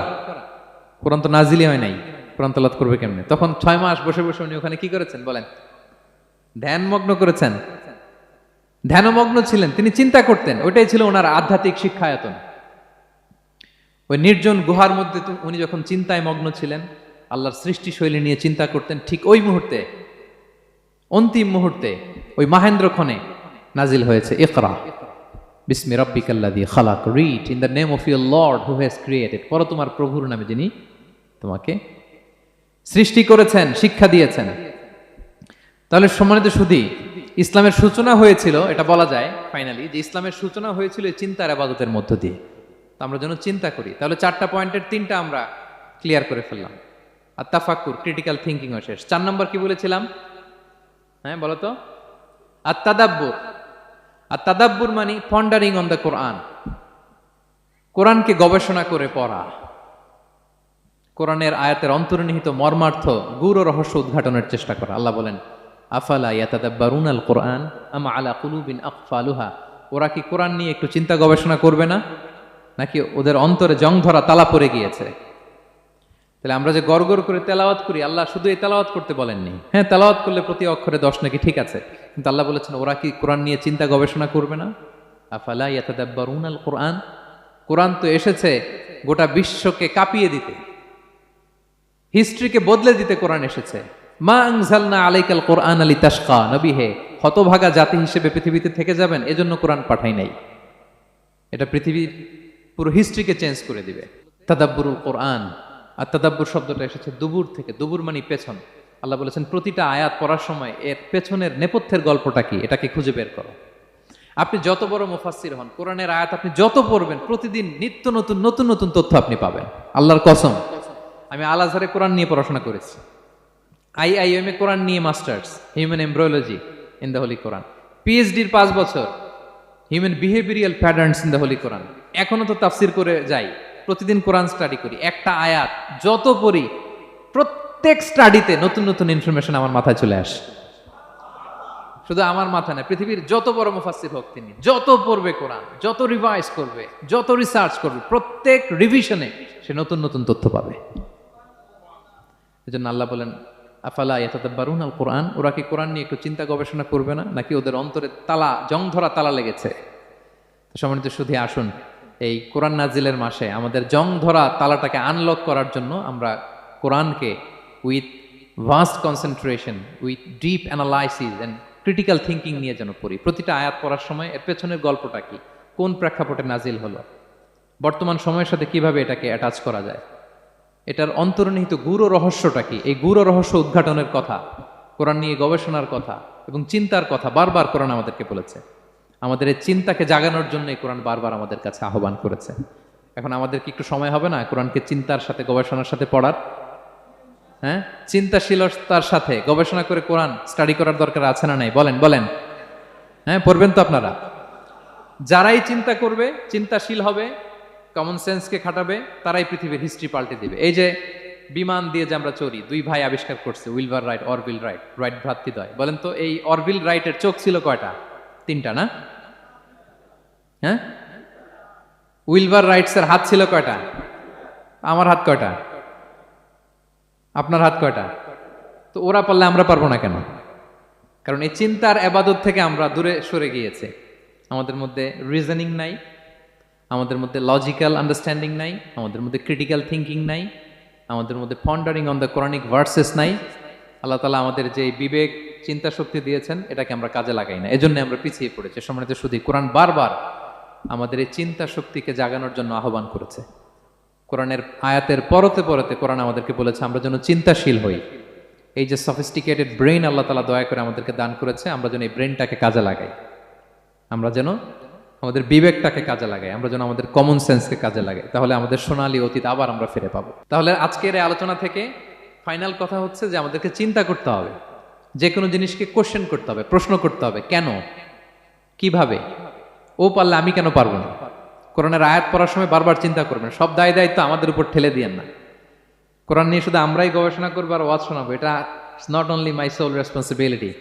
কোরআন তো নাজিলই হয় নাই, কোরআন তেলাওয়াত করবে কেমনে? তখন 6 মাস বসে বসে উনি ওখানে কি করেছেন বলেন? ধ্যানমগ্ন করেছেন, ধ্যানমগ্ন ছিলেন, তিনি চিন্তা করতেন। ওইটাই ছিল ওনার আধ্যাত্মিক শিক্ষায়তন। ওই নির্জন গুহার মধ্যে উনি যখন চিন্তায় মগ্ন ছিলেন, আল্লাহর সৃষ্টি শৈলী নিয়ে চিন্তা করতেন, ঠিক ওই মুহূর্তে, অন্তিম মুহূর্তে ওই মাহেন্দ্রক্ষণে নাজিল হয়েছে ইকরা বিসমি রাব্বিকাল্লাযী খালাক, read in the name of your Lord who has created. পড়ো তোমার প্রভুর নামে যিনি তোমাকে সৃষ্টি করেছেন, শিক্ষা দিয়েছেন। তাহলে সম্মানিত সুধী, ইসলামের সূচনা হয়েছিল, এটা বলা যায় ফাইনালি যে ইসলামের সূচনা হয়েছিল এই চিন্তার ইবাদতের মধ্য দিয়ে। তো আমরা যেন চিন্তা করি। তাহলে 4টা পয়েন্টের 3টা আমরা ক্লিয়ার করে ফেললাম। আর তাফাক্কুর, ক্রিটিক্যাল থিঙ্কিং ও শেষ। 4 নম্বর কি বলেছিলাম? হ্যাঁ বলো তো। আর তাদাব্বুর। আর তাদাব্বুর মানে পন্ডারিং অন দ্য কোরআন, কোরআনকে গবেষণা করে পড়া, কোরআনের আয়াতের অন্তর্নিহিত মর্মার্থ, গূঢ় রহস্য উদ্ঘাটনের চেষ্টা করা। আল্লাহ বলেন আফালা ইয়াতাদাব্বারুনাল কোরআন আম আলা কুলুবিন আকফালুহা, ওরা কি কোরআন নিয়ে একটু চিন্তা গবেষণা করবে না, নাকি ওদের অন্তরে জং ধরা তালা পড়ে গিয়েছে? তাহলে আমরা যে গড়গড় করে তেলাওয়াত করি, আল্লাহ শুধু এই তেলাওয়াত করতে বলেননি। হ্যাঁ, তেলাওয়াত করলে প্রতি অক্ষরে 10 নাকি ঠিক আছে, কিন্তু আল্লাহ বলেছেন ওরা কি কোরআন নিয়ে চিন্তা গবেষণা করবে না? আফালা ইয়াতাদাব্বারুনাল কোরআন, কোরআন তো এসেছে গোটা বিশ্বকে কাঁপিয়ে দিতে, হিস্ট্রিকে বদলে দিতে কোরআন এসেছে। মা আনজালনা আলাইকাল কোরআন লিতাশকা, নবী হে হতভাগা জাতি হিসেবে পৃথিবীতে থেকে যাবেন এজন্য কোরআন পাঠাই নাই। এটা পৃথিবীর পুরো হিস্ট্রিকে চেঞ্জ করে দিবে। তাদাব্বুরুল কোরআন, আর তাদাব্বুর শব্দটা এসেছে দুবুর থেকে, দুবুর মানে পেছন। আল্লাহ বলেছেন প্রতিটা আয়াত পড়ার সময় এর পেছনের নেপথ্যের গল্পটা কি এটাকে খুঁজে বের করো। আপনি যত বড় মুফাসসির হন, কোরআনের আয়াত আপনি যত পড়বেন, প্রতিদিন নিত্য নতুন নতুন নতুন তথ্য আপনি পাবেন। আল্লাহর কসম, আমি আল আজহারে কোরআন নিয়ে পড়াশোনা করেছি, IIM এ কোরআন নিয়ে masters, human embryology in the holy Quran, PhD-র 5 বছর, human behavioural patterns in the holy Quran. এখনো তো তাফসির করে যাই, প্রতিদিন কোরআন স্টাডি করি। একটা আয়াত যত পড়ি, প্রত্যেক স্টাডিতে নতুন নতুন ইনফরমেশন আমার মাথায় চলে আসে। শুধু আমার মাথা না, পৃথিবীর যত বড় মুফাসসির হোক তিনি, যত পড়বে কোরআন, যত রিভাইজ করবে, যত রিসার্চ করবে, প্রত্যেক রিভিশনে সে নতুন নতুন তথ্য পাবে। এজন্য আল্লাহ বলেন আফালা ইয়াতাদাব্বারুনাল কোরআন, ওরা কি কোরআন নিয়ে একটু চিন্তা গবেষণা করবে না, নাকি ওদের অন্তরে তালা, জং ধরা তালা লেগেছে? তো সম্মানিত সুধী, আসুন এই কোরআন নাজিলের মাসে আমাদের জং ধরা তালাটাকে আনলক করার জন্য আমরা কোরআনকে with vast concentration, with deep analysis and critical thinking নিয়ে যেন পড়ি। প্রতিটা আয়াত পড়ার সময় এর পেছনের গল্পটা কি, কোন প্রেক্ষাপটে নাজিল হলো, বর্তমান সময়ের সাথে কিভাবে এটাকে অ্যাটাচ করা যায়, এটার অন্তর্নিহিত গূঢ় রহস্যটা কি, এই গূঢ় রহস্য উদ্ঘাটনের কথা, কোরআন নিয়ে গবেষণার কথা এবং চিন্তার কথা বারবার কোরআন আমাদেরকে বলেছে। আমাদের এই চিন্তাকে জাগানোর জন্য এই কোরআন বারবার আমাদের কাছে আহ্বান করেছে। এখন আমাদের কি একটু সময় হবে না কোরআনকে চিন্তার সাথে গবেষণার সাথে পড়ার? হ্যাঁ, চিন্তাশীলতার সাথে গবেষণা করে কোরআন স্টাডি করার দরকার আছে না নাই? বলেন বলেন। হ্যাঁ, পড়বেন তো আপনারা। যারাই চিন্তা করবে, চিন্তাশীল হবে, কমন সেন্সকে খাটাবে, তারাই পৃথিবীর হিস্ট্রি পাল্টে দিবে। এই যে বিমান দিয়ে যে আমরা চড়ি, 2 ভাই আবিষ্কার করছে, Wilbur Wright, Orville Wright, Wright ভ্রাতৃদ্বয়। বলেন তো এই অরভিল রাইটের চোখ ছিল কয়টা? 3টা না? হ্যাঁ, উইলবার রাইটসের হাত ছিল কয়টা? আমার হাত কয়টা? আপনার হাত কয়টা? তো ওরা পারলে আমরা পারবো না কেন? কারণ এই চিন্তার ইবাদত থেকে আমরা দূরে সরে গিয়েছে। আমাদের মধ্যে রিজনিং নাই, আমাদের মধ্যে লজিক্যাল আন্ডারস্ট্যান্ডিং নাই, আমাদের মধ্যে ক্রিটিক্যাল থিঙ্কিং নাই, আমাদের মধ্যে পন্ডারিং অন দ্য কোরআনিক ভার্সেস নাই। আল্লাহ তাআলা আমাদের যে বিবেক, চিন্তা শক্তি দিয়েছেন, এটাকে আমরা কাজে লাগাই না, এজন্য আমরা পিছিয়ে পড়েছি। সম্মানিত সুধী, কোরআন বারবার আমাদের এই চিন্তা শক্তিকে জাগানোর জন্য আহ্বান করেছে। কোরআনের আয়াতের পরতে পরতে কোরআন আমাদেরকে বলেছে আমরা যেন চিন্তাশীল হই। এই যে সফিস্টিকেটেড ব্রেইন আল্লাহ তাআলা দয়া করে আমাদেরকে দান করেছে, আমরা যেন এই ব্রেইনটাকে কাজে লাগাই, আমরা যেন আমাদের বিবেকটাকে কাজে লাগাই, আমরা যেন আমাদের কমন সেন্সকে কাজে লাগাই। তাহলে আমাদের সোনালী অতীত আবার আমরা ফিরে পাবো। তাহলে আজকের এই আলোচনা থেকে ফাইনাল কথা হচ্ছে যে আমাদেরকে চিন্তা করতে হবে, যে কোনো জিনিসকে কোশ্চেন করতে হবে, প্রশ্ন করতে হবে, কেন, কিভাবে, ও পারলে আমি কেন পারবো না। কোরআনের আয়াত পড়ার সময় বারবার চিন্তা করবেন, সব দায় দায়িত্ব আমাদের উপর ঠেলে দিয়েন না। কোরআন নিয়ে শুধু আমরাই গবেষণা করবো আর ওয়াজ শোনাবো, এটা not only my sole responsibility,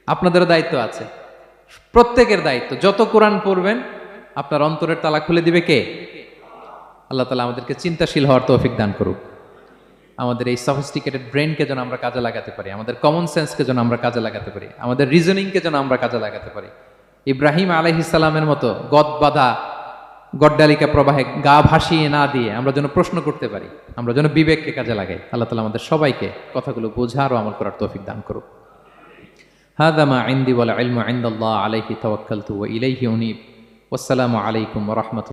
আপনাদেরও দায়িত্ব আছে, প্রত্যেকের দায়িত্ব। যত কোরআন পড়বেন আপনার অন্তরের তালা খুলে দিবে কে? আল্লাহ তাআলা আমাদেরকে চিন্তাশীল হওয়ার তৌফিক দান করুক। আমাদের এই সফিস্টিকেটেড ব্রেনকে যেন আমরা কাজে লাগাতে পারি, আমাদের কমন সেন্সকে যেন আমরা কাজে লাগাতে পারি, আমাদের রিজনিংকে যেন আমরা কাজে লাগাতে পারি। ইব্রাহিম আলাইহিস সালামের মতো গদ বাঁধা গড্ডালিকা প্রবাহে গা ভাসিয়ে না দিয়ে আমরা যেন প্রশ্ন করতে পারি, আমরা যেন বিবেককে কাজে লাগাই। আল্লাহ তাআলা আমাদের সবাইকে কথাগুলো বোঝার ও আমল করার তৌফিক দান করুক। হাযা মা ইনদি ওয়াল ইলমু ইনদাল্লাহ আলাইহি তাওয়াক্কালতু ওয়া ইলাইহি উনীব। ওয়াসসালামু আলাইকুম ওয়া রাহমাতুল্লাহ।